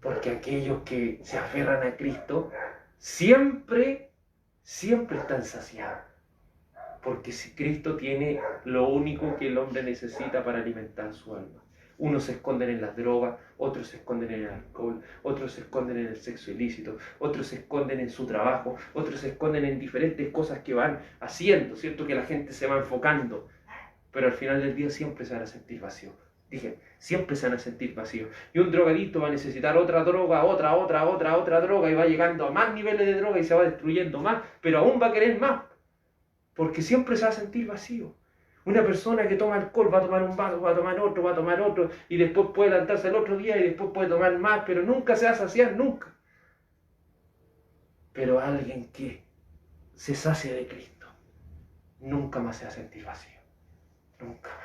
Porque aquellos que se aferran a Cristo siempre están saciados. Porque si Cristo tiene lo único que el hombre necesita para alimentar su alma. Unos se esconden en las drogas, otros se esconden en el alcohol, otros se esconden en el sexo ilícito, otros se esconden en su trabajo, otros se esconden en diferentes cosas que van haciendo, ¿cierto? Que la gente se va enfocando, pero al final del día siempre se van a sentir vacíos. Dije, siempre se van a sentir vacíos. Y un drogadicto va a necesitar otra droga, otra droga, y va llegando a más niveles de droga y se va destruyendo más, pero aún va a querer más, porque siempre se va a sentir vacío. Una persona que toma alcohol va a tomar un vaso, va a tomar otro, y después puede levantarse el otro día y después puede tomar más, pero nunca se va a saciar, nunca. Pero alguien que se sacia de Cristo, nunca más se va a sentir vacío, nunca más.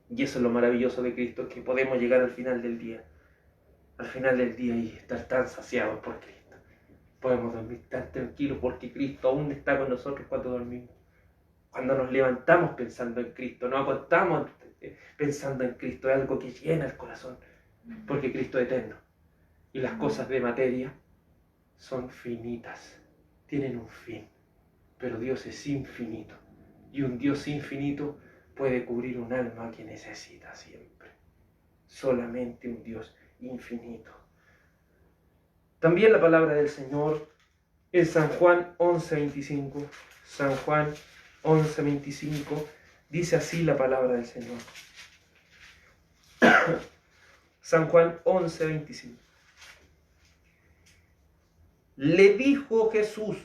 Y eso es lo maravilloso de Cristo, que podemos llegar al final del día y estar tan saciados por Cristo. Podemos dormir tan tranquilos porque Cristo aún está con nosotros cuando dormimos. Cuando nos levantamos pensando en Cristo, nos acostamos pensando en Cristo, es algo que llena el corazón, porque Cristo es eterno. Y las cosas de materia son finitas, tienen un fin, pero Dios es infinito. Y un Dios infinito puede cubrir un alma que necesita siempre. Solamente un Dios infinito. También la palabra del Señor en San Juan 11:25. San Juan 11:25 dice así la palabra del Señor. San Juan 11:25. Le dijo Jesús: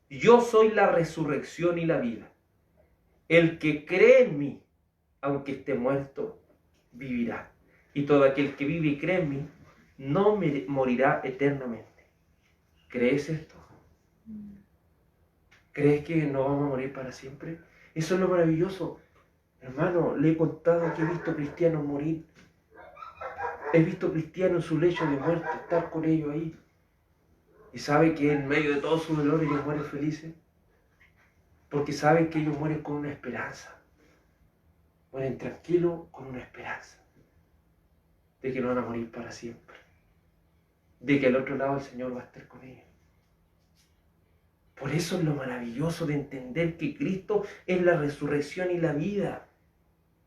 yo soy la resurrección y la vida. El que cree en mí, aunque esté muerto, vivirá. Y todo aquel que vive y cree en mí, no morirá eternamente. ¿Crees esto? ¿Crees que no vamos a morir para siempre? Eso es lo maravilloso. Hermano, le he contado que he visto cristianos morir. He visto cristianos en su lecho de muerte, estar con ellos ahí. Y sabe que en medio de todo su dolor ellos mueren felices. Porque saben que ellos mueren con una esperanza. Mueren tranquilos con una esperanza. De que no van a morir para siempre. De que al otro lado el Señor va a estar con ellos. Por eso es lo maravilloso de entender que Cristo es la resurrección y la vida.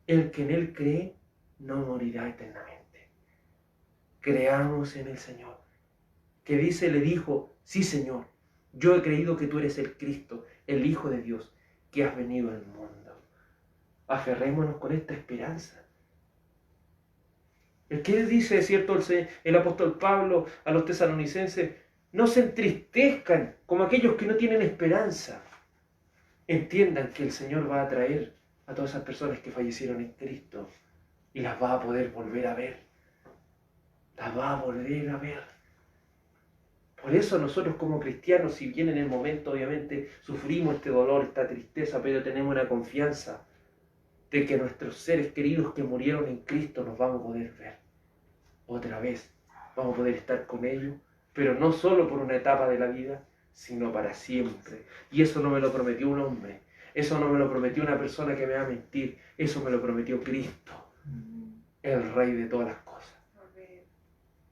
El que en Él cree no morirá eternamente. Creamos en el Señor. Que le dijo: sí, Señor, yo he creído que tú eres el Cristo, el Hijo de Dios, que has venido al mundo. Aferrémonos con esta esperanza. ¿Qué dice, cierto, el apóstol Pablo a los tesalonicenses? No se entristezcan como aquellos que no tienen esperanza. Entiendan que el Señor va a traer a todas esas personas que fallecieron en Cristo y las va a poder volver a ver. Las va a volver a ver. Por eso nosotros como cristianos, si bien en el momento obviamente sufrimos este dolor, esta tristeza, pero tenemos una confianza de que nuestros seres queridos que murieron en Cristo nos vamos a poder ver otra vez. Vamos a poder estar con ellos, pero no solo por una etapa de la vida, sino para siempre. Y eso no me lo prometió un hombre. Eso no me lo prometió una persona que me va a mentir. Eso me lo prometió Cristo, el Rey de todas las cosas.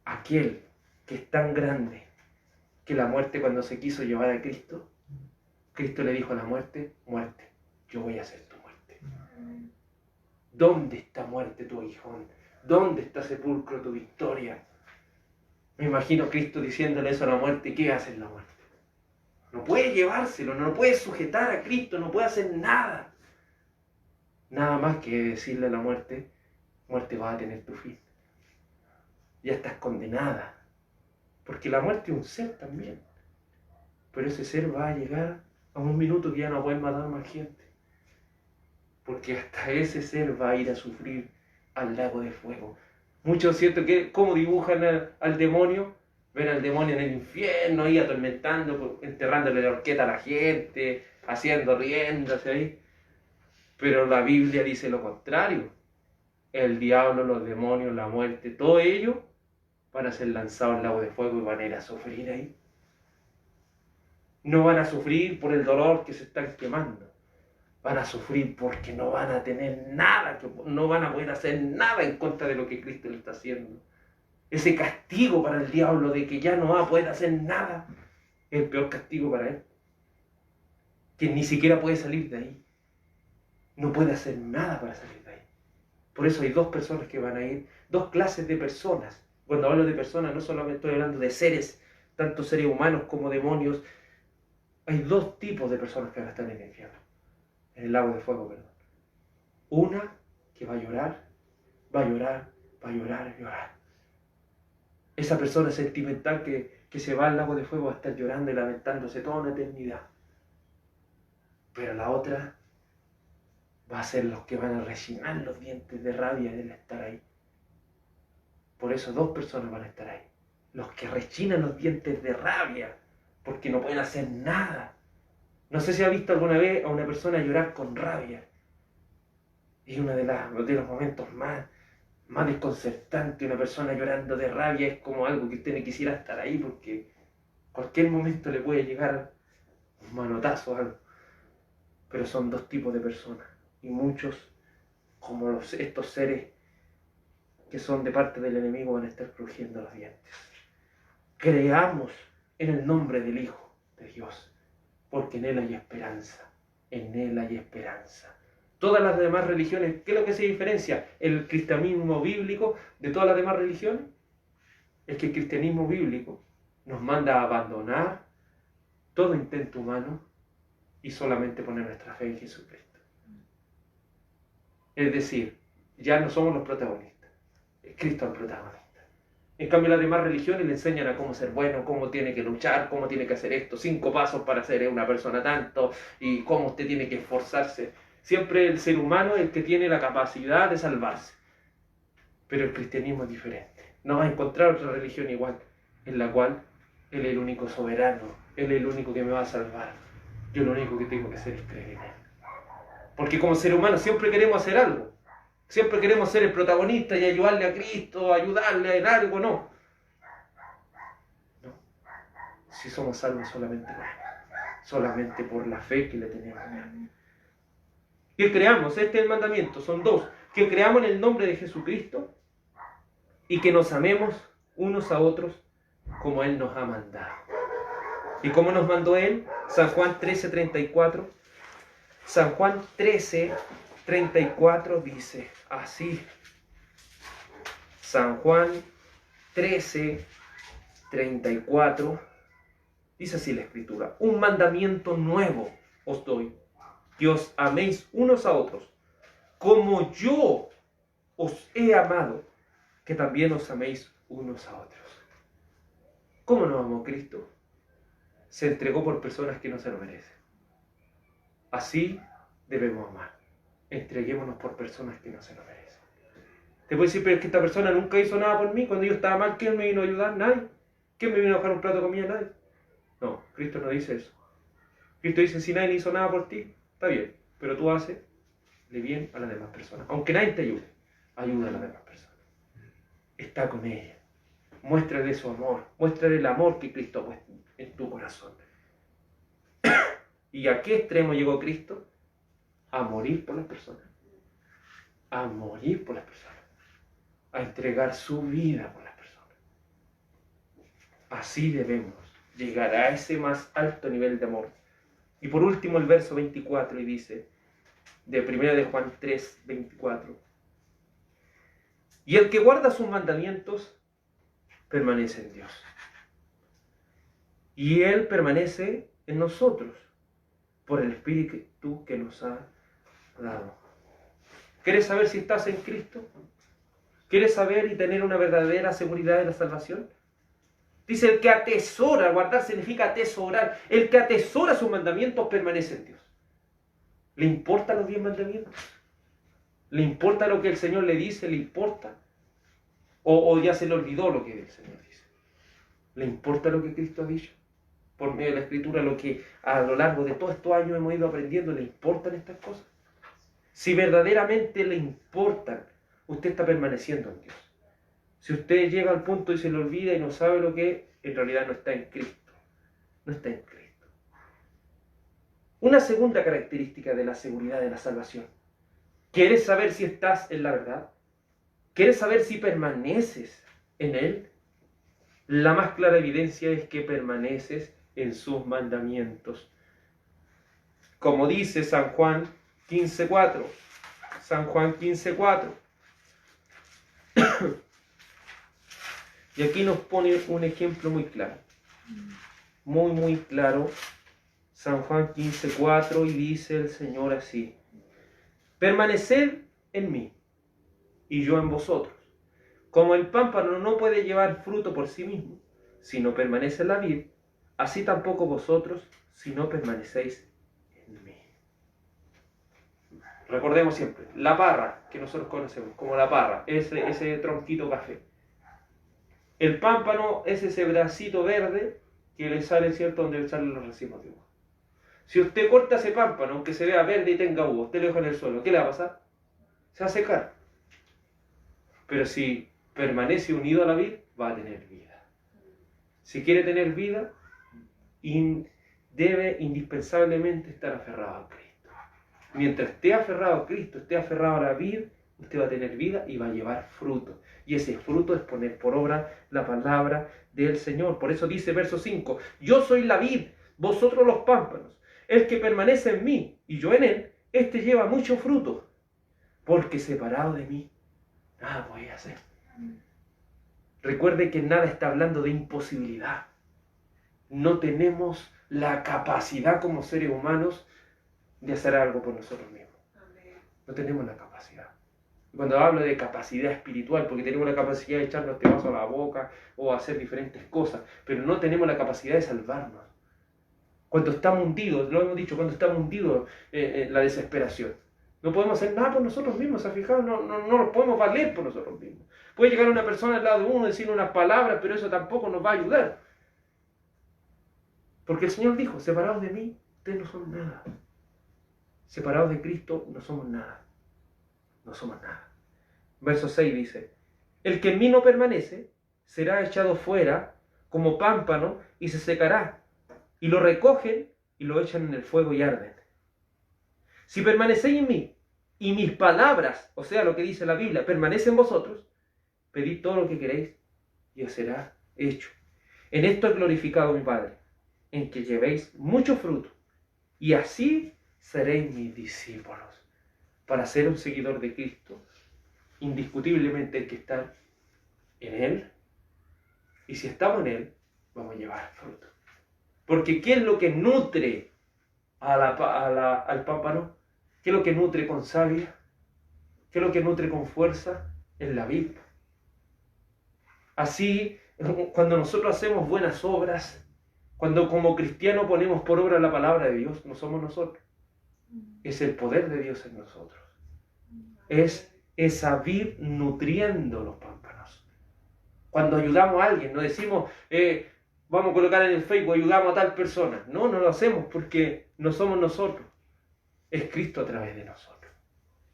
Aquel que es tan grande que la muerte, cuando se quiso llevar a Cristo, Cristo le dijo a la muerte: muerte, yo voy a hacer tu muerte. ¿Dónde está, muerte, tu aguijón? ¿Dónde está, sepulcro, tu victoria? Me imagino a Cristo diciéndole eso a la muerte. ¿Y qué hace la muerte? No puede llevárselo, no puede sujetar a Cristo, no puede hacer nada. Nada más que decirle a la muerte: muerte, vas a tener tu fin. Ya estás condenada. Porque la muerte es un ser también. Pero ese ser va a llegar a un minuto que ya no puede matar más gente. Porque hasta ese ser va a ir a sufrir al lago de fuego. Muchos, ¿cierto? Que cómo dibujan al demonio. Ven al demonio en el infierno ahí atormentando, enterrándole la horqueta a la gente, riéndose ahí. Pero la Biblia dice lo contrario. El diablo, los demonios, la muerte, todo ello van a ser lanzados al lago de fuego y van a ir a sufrir ahí. No van a sufrir por el dolor que se están quemando. Van a sufrir porque no van a tener nada, no van a poder hacer nada en contra de lo que Cristo le está haciendo. Ese castigo para el diablo de que ya no va a poder hacer nada es el peor castigo para él. Que ni siquiera puede salir de ahí. No puede hacer nada para salir de ahí. Por eso hay dos personas que van a ir, dos clases de personas. Cuando hablo de personas no solamente estoy hablando de seres, tanto seres humanos como demonios. Hay dos tipos de personas que van a estar en el infierno. En el lago de fuego, perdón. Una que va a llorar, va a llorar, va a llorar, llorar. Esa persona sentimental que se va al lago de fuego va a estar llorando y lamentándose toda una eternidad. Pero la otra va a ser los que van a rechinar los dientes de rabia del estar ahí. Por eso dos personas van a estar ahí. Los que rechinan los dientes de rabia porque no pueden hacer nada. No sé si ha visto alguna vez a una persona llorar con rabia. Y uno de los momentos más desconcertantes, una persona llorando de rabia, es como algo que usted no quisiera estar ahí porque cualquier momento le puede llegar un manotazo o algo. Pero son dos tipos de personas. Y muchos, como estos seres que son de parte del enemigo, van a estar crujiendo los dientes. Creamos en el nombre del Hijo de Dios, porque en Él hay esperanza. En Él hay esperanza. Todas las demás religiones, ¿qué es lo que se diferencia el cristianismo bíblico de todas las demás religiones? Es que el cristianismo bíblico nos manda a abandonar todo intento humano y solamente poner nuestra fe en Jesucristo. Es decir, ya no somos los protagonistas, es Cristo el protagonista. En cambio, las demás religiones le enseñan a cómo ser bueno, cómo tiene que luchar, cómo tiene que hacer esto, 5 pasos para ser una persona tanto, y cómo usted tiene que esforzarse. Siempre el ser humano es el que tiene la capacidad de salvarse. Pero el cristianismo es diferente. No va a encontrar otra religión igual, en la cual Él es el único soberano, Él es el único que me va a salvar. Yo lo único que tengo que hacer es creer en Él. Porque como ser humano siempre queremos hacer algo. Siempre queremos ser el protagonista y ayudarle a Cristo, ayudarle en algo, no. No. Si somos salvos solamente por la fe que le tenemos en Él. Que creamos, este es el mandamiento, son dos. Que creamos en el nombre de Jesucristo y que nos amemos unos a otros como Él nos ha mandado. ¿Y cómo nos mandó Él? San Juan 13:34. San Juan 13:34 dice así. San Juan 13:34 dice así la Escritura: un mandamiento nuevo os doy, que os améis unos a otros, como yo os he amado, que también os améis unos a otros. ¿Cómo nos amó Cristo? Se entregó por personas que no se lo merecen. Así debemos amar. Entreguémonos por personas que no se lo merecen. Te puedo decir, pero es que esta persona nunca hizo nada por mí. Cuando yo estaba mal, ¿quién me vino a ayudar? Nadie. ¿Quién me vino a dejar un plato de comida? Nadie. No, Cristo no dice eso. Cristo dice, si nadie hizo nada por ti, está bien, pero tú haces de bien a las demás personas. Aunque nadie te ayude, ayuda a las demás personas. Está con ella. Muéstrale su amor. Muéstrale el amor que Cristo ha puesto en tu corazón. ¿Y a qué extremo llegó Cristo? A morir por las personas. A morir por las personas. A entregar su vida por las personas. Así debemos llegar a ese más alto nivel de amor. Y por último el verso 24 y dice, de 1 de Juan 3, 24. Y el que guarda sus mandamientos permanece en Dios. Y Él permanece en nosotros por el Espíritu que nos ha dado. ¿Quieres saber si estás en Cristo? ¿Quieres saber y tener una verdadera seguridad de la salvación? Dice, el que atesora, guardar significa atesorar. El que atesora sus mandamientos permanece en Dios. ¿Le importan los 10 mandamientos? ¿Le importa lo que el Señor le dice? ¿Le importa? ¿O ya se le olvidó lo que el Señor dice? ¿Le importa lo que Cristo ha dicho? Por medio de la Escritura, lo que a lo largo de todos estos años hemos ido aprendiendo, ¿le importan estas cosas? Si verdaderamente le importan, usted está permaneciendo en Dios. Si usted llega al punto y se le olvida y no sabe lo que es, en realidad no está en Cristo. No está en Cristo. Una segunda característica de la seguridad de la salvación. ¿Quieres saber si estás en la verdad? ¿Quieres saber si permaneces en Él? La más clara evidencia es que permaneces en sus mandamientos. Como dice San Juan 15:4. San Juan 15:4. Y aquí nos pone un ejemplo muy claro. Muy claro. San Juan 15:4 y dice el Señor así. Permaneced en mí y yo en vosotros. Como el pámpano no puede llevar fruto por sí mismo, si no permanece en la vid, así tampoco vosotros si no permanecéis en mí. Recordemos siempre, la parra que nosotros conocemos como la parra, ese tronquito café. El pámpano es ese bracito verde que le sale, ¿cierto?, donde le salen los racimos de uva. Si usted corta ese pámpano, aunque se vea verde y tenga uva, usted lo deja en el suelo, ¿qué le va a pasar? Se va a secar. Pero si permanece unido a la vid, va a tener vida. Si quiere tener vida, debe indispensablemente estar aferrado a Cristo. Mientras esté aferrado a Cristo, esté aferrado a la vid, usted va a tener vida y va a llevar fruto. Y ese fruto es poner por obra la palabra del Señor. Por eso dice verso 5, yo soy la vid, vosotros los pámpanos. El que permanece en mí y yo en él, este lleva mucho fruto, porque separado de mí, nada voy a hacer. Recuerde que nada está hablando de imposibilidad. No tenemos la capacidad como seres humanos de hacer algo por nosotros mismos. No tenemos la capacidad. Cuando hablo de capacidad espiritual, porque tenemos la capacidad de echarnos este vaso a la boca o hacer diferentes cosas, pero no tenemos la capacidad de salvarnos. Cuando estamos hundidos, lo hemos dicho, cuando estamos hundidos en la desesperación. No podemos hacer nada por nosotros mismos, ¿se ha fijado? No nos podemos valer por nosotros mismos. Puede llegar una persona al lado de uno, decir unas palabras, pero eso tampoco nos va a ayudar. Porque el Señor dijo, separados de mí, ustedes no son nada. Separados de Cristo, no somos nada. No somos nada. Verso 6 dice, el que en mí no permanece, será echado fuera como pámpano y se secará. Y lo recogen y lo echan en el fuego y arden. Si permanecéis en mí y mis palabras, o sea, lo que dice la Biblia, permanecen en vosotros, pedid todo lo que queréis y os será hecho. En esto he glorificado a mi Padre, en que llevéis mucho fruto, y así seréis mis discípulos. Para ser un seguidor de Cristo, indiscutiblemente hay que estar en Él, y si estamos en Él, vamos a llevar fruto. Porque ¿qué es lo que nutre al pámpano? ¿Qué es lo que nutre con savia? ¿Qué es lo que nutre con fuerza? Es la vid. Así, cuando nosotros hacemos buenas obras, cuando como cristianos ponemos por obra la palabra de Dios, no somos nosotros. Es el poder de Dios en nosotros. Es esa vid nutriendo los pámpanos. Cuando ayudamos a alguien, no decimos, vamos a colocar en el Facebook, ayudamos a tal persona. No, no lo hacemos porque no somos nosotros. Es Cristo a través de nosotros.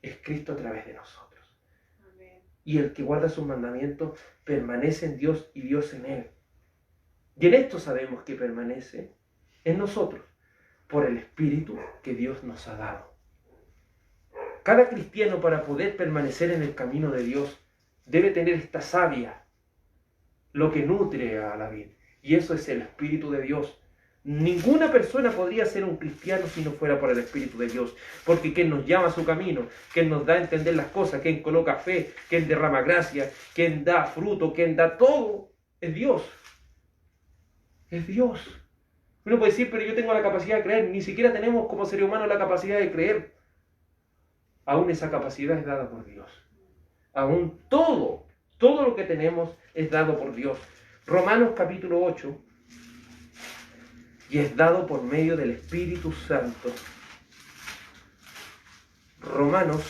Es Cristo a través de nosotros. Amén. Y el que guarda sus mandamientos permanece en Dios y Dios en él. Y en esto sabemos que permanece en nosotros por el Espíritu que Dios nos ha dado. Cada cristiano, para poder permanecer en el camino de Dios, debe tener esta savia, lo que nutre a la vida. Y eso es el Espíritu de Dios. Ninguna persona podría ser un cristiano si no fuera por el Espíritu de Dios. Porque quien nos llama a su camino, quien nos da a entender las cosas, quien coloca fe, quien derrama gracia, quien da fruto, quien da todo, es Dios. Es Dios. Uno puede decir, pero yo tengo la capacidad de creer. Ni siquiera tenemos como ser humano la capacidad de creer. Aún esa capacidad es dada por Dios. Aún todo lo que tenemos es dado por Dios. Romanos capítulo 8. Y es dado por medio del Espíritu Santo. Romanos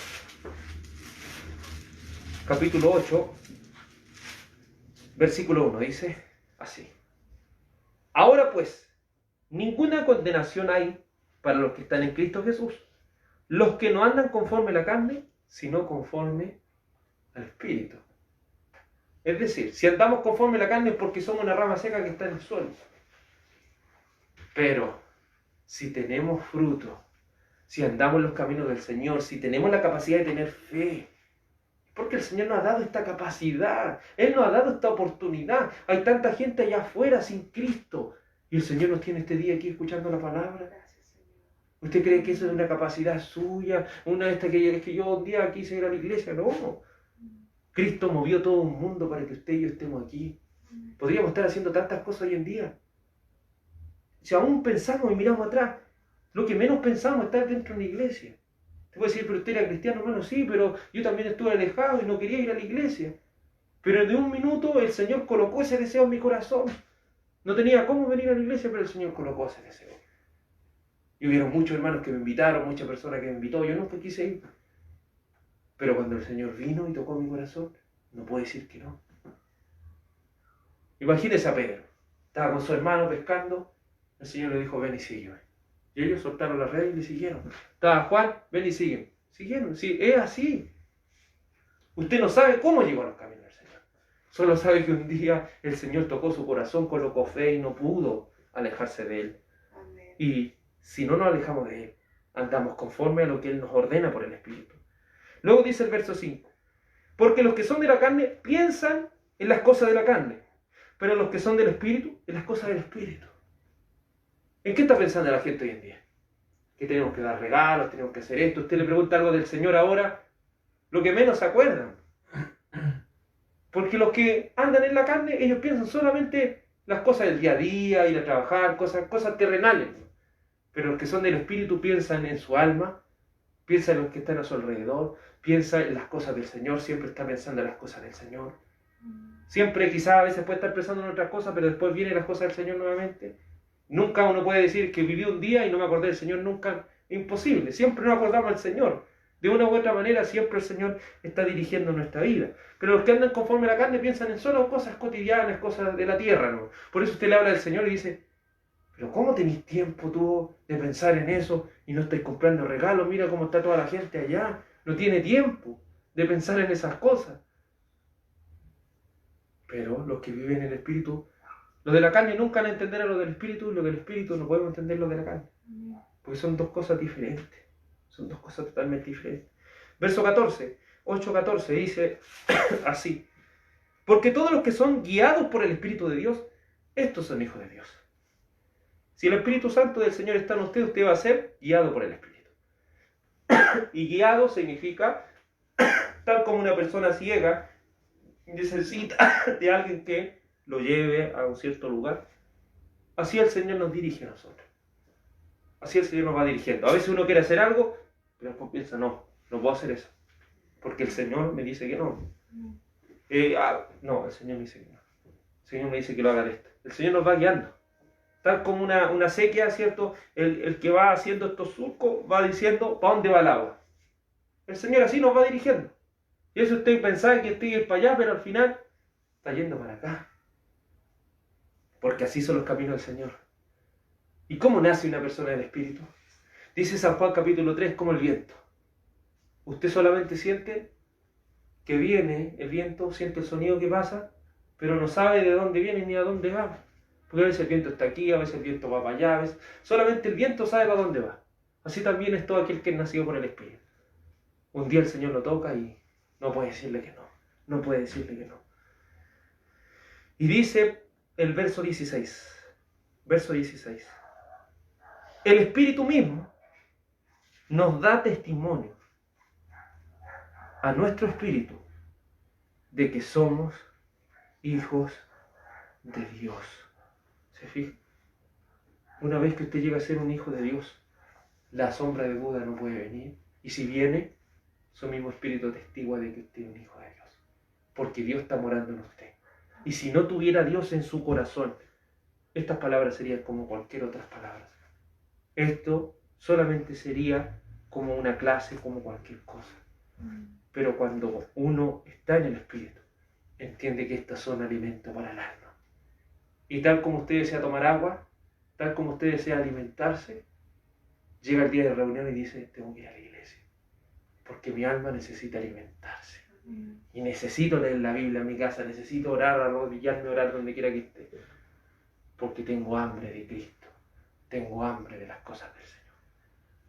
capítulo 8, versículo 1, dice así. Ahora pues, ninguna condenación hay para los que están en Cristo Jesús, los que no andan conforme a la carne, sino conforme al Espíritu. Es decir, si andamos conforme a la carne es porque somos una rama seca que está en el suelo. Pero si tenemos fruto, si andamos en los caminos del Señor, si tenemos la capacidad de tener fe, porque el Señor nos ha dado esta capacidad, Él nos ha dado esta oportunidad. Hay tanta gente allá afuera sin Cristo y el Señor nos tiene este día aquí escuchando la palabra. ¿Usted cree que eso es una capacidad suya? Una de estas que yo un día quise ir a la iglesia. No. Cristo movió todo un mundo para que usted y yo estemos aquí. Podríamos estar haciendo tantas cosas hoy en día. Si aún pensamos y miramos atrás, lo que menos pensamos es estar dentro de una iglesia. Te puede decir, pero usted era cristiano, hermano, sí, pero yo también estuve alejado y no quería ir a la iglesia. Pero de un minuto el Señor colocó ese deseo en mi corazón. No tenía cómo venir a la iglesia, pero el Señor colocó ese deseo. Y hubieron muchos hermanos que me invitaron, muchas personas que me invitó, yo nunca quise ir. Pero cuando el Señor vino y tocó mi corazón, no puedo decir que no. Imagínese a Pedro. Estaba con su hermano pescando. El Señor le dijo, ven y sígueme. Y ellos soltaron la red y le siguieron. Estaba Juan, ven y siguen. Siguieron, sí, es así. Usted no sabe cómo llegó a los caminos del Señor. Solo sabe que un día el Señor tocó su corazón, colocó fe y no pudo alejarse de Él. Amén. Y si no nos alejamos de Él, andamos conforme a lo que Él nos ordena por el Espíritu. Luego dice el verso 5. Porque los que son de la carne piensan en las cosas de la carne, pero los que son del Espíritu, en las cosas del Espíritu. ¿En qué está pensando la gente hoy en día? Que tenemos que dar regalos, tenemos que hacer esto. Usted le pregunta algo del Señor ahora, lo que menos se acuerdan. Porque los que andan en la carne, ellos piensan solamente las cosas del día a día, ir a trabajar, cosas terrenales. Pero los que son del Espíritu piensan en su alma, piensan en los que están a su alrededor, piensan en las cosas del Señor, siempre está pensando en las cosas del Señor. Siempre quizás a veces puede estar pensando en otras cosas, pero después vienen las cosas del Señor nuevamente. Nunca uno puede decir que viví un día y no me acordé del Señor nunca. Imposible. Siempre nos acordamos del Señor. De una u otra manera siempre el Señor está dirigiendo nuestra vida. Pero los que andan conforme a la carne piensan en solo cosas cotidianas, cosas de la tierra, ¿no? Por eso usted le habla del Señor y dice, pero ¿cómo tenés tiempo tú de pensar en eso y no estáis comprando regalos? Mira cómo está toda la gente allá. No tiene tiempo de pensar en esas cosas. Pero los que viven en el Espíritu, los de la carne nunca van a entender a lo del Espíritu, y los del Espíritu no podemos entender lo de la carne. Porque son dos cosas diferentes. Son dos cosas totalmente diferentes. Verso 14, 8:14 dice así. Porque todos los que son guiados por el Espíritu de Dios, estos son hijos de Dios. Si el Espíritu Santo del Señor está en usted, usted va a ser guiado por el Espíritu. Y guiado significa, tal como una persona ciega necesita de alguien que lo lleve a un cierto lugar, así el Señor nos dirige a nosotros. Así el Señor nos va dirigiendo. A veces uno quiere hacer algo, pero después piensa, no puedo hacer eso, porque el Señor me dice que no. No, el Señor me dice que no. El Señor me dice que lo haga de esto. El Señor nos va guiando. Tal como una sequía, ¿cierto? El que va haciendo estos surcos va diciendo ¿para dónde va el agua? El Señor así nos va dirigiendo. Y eso usted pensaba que usted iba para allá, pero al final está yendo para acá. Porque así son los caminos del Señor. ¿Y cómo nace una persona del Espíritu? Dice San Juan capítulo 3, como el viento. Usted solamente siente que viene el viento, siente el sonido que pasa, pero no sabe de dónde viene ni a dónde va. Porque a veces el viento está aquí, a veces el viento va para allá, a veces... Solamente el viento sabe para dónde va. Así también es todo aquel que es nacido por el Espíritu. Un día el Señor lo toca y no puede decirle que no. No puede decirle que no. Y dice el verso 16. Verso 16. El Espíritu mismo nos da testimonio a nuestro espíritu de que somos hijos de Dios. ¿Se fija? Una vez que usted llega a ser un hijo de Dios, la sombra de duda no puede venir. Y si viene, su mismo espíritu testigua de que usted es un hijo de Dios. Porque Dios está morando en usted. Y si no tuviera Dios en su corazón, estas palabras serían como cualquier otras palabras. Esto solamente sería como una clase, como cualquier cosa. Pero cuando uno está en el Espíritu, entiende que estas son alimento para el alma. Y tal como usted desea tomar agua, tal como usted desea alimentarse, llega el día de reunión y dice, tengo que ir a la iglesia, porque mi alma necesita alimentarse. Y necesito leer la Biblia en mi casa, necesito orar, arrodillarme, orar donde quiera que esté, porque tengo hambre de Cristo, tengo hambre de las cosas del Señor.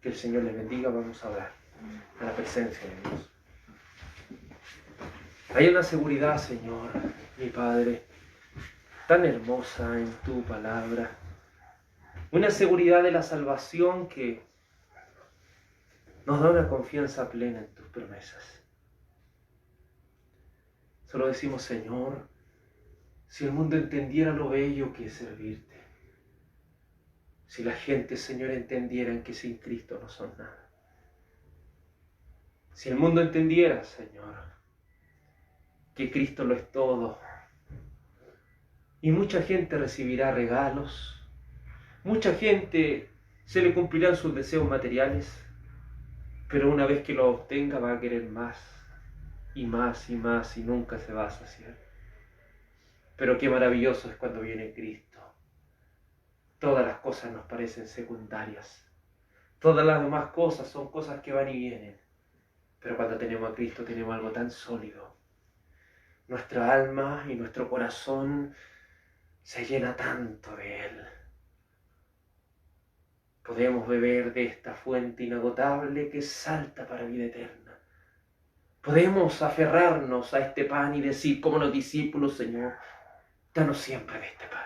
Que el Señor les bendiga, vamos a orar a la presencia de Dios. Hay una seguridad, Señor, mi Padre, tan hermosa en tu palabra. Una seguridad de la salvación que nos da una confianza plena en tus promesas. Solo decimos, Señor, si el mundo entendiera lo bello que es servirte, si la gente, Señor, entendiera que sin Cristo no son nada. Si el mundo entendiera, Señor, que Cristo lo es todo, y mucha gente recibirá regalos, mucha gente se le cumplirán sus deseos materiales, pero una vez que lo obtenga va a querer más, y más, y más, y nunca se va a saciar. Pero qué maravilloso es cuando viene Cristo. Todas las cosas nos parecen secundarias. Todas las demás cosas son cosas que van y vienen. Pero cuando tenemos a Cristo tenemos algo tan sólido. Nuestra alma y nuestro corazón se llena tanto de Él. Podemos beber de esta fuente inagotable que salta para vida eterna. Podemos aferrarnos a este pan y decir como los discípulos, Señor, danos siempre de este pan.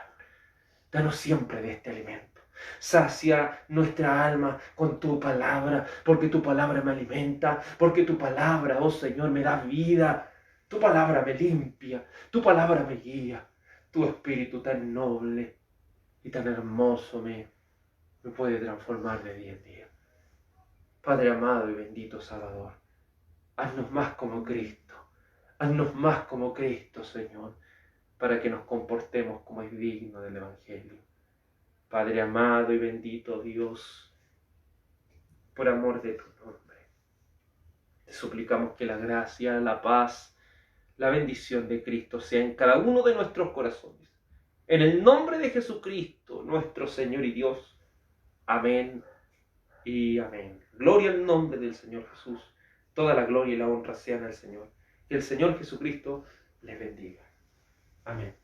Danos siempre de este alimento. Sacia nuestra alma con tu palabra, porque tu palabra me alimenta, porque tu palabra, oh Señor, me da vida. Tu palabra me limpia, tu palabra me guía. Tu espíritu tan noble y tan hermoso me puede transformar de día en día. Padre amado y bendito Salvador, haznos más como Cristo. Haznos más como Cristo, Señor, para que nos comportemos como es digno del Evangelio. Padre amado y bendito Dios, por amor de tu nombre, te suplicamos que la gracia, la paz, la bendición de Cristo sea en cada uno de nuestros corazones. En el nombre de Jesucristo, nuestro Señor y Dios. Amén y amén. Gloria al nombre del Señor Jesús. Toda la gloria y la honra sean al Señor. Que el Señor Jesucristo les bendiga. Amén.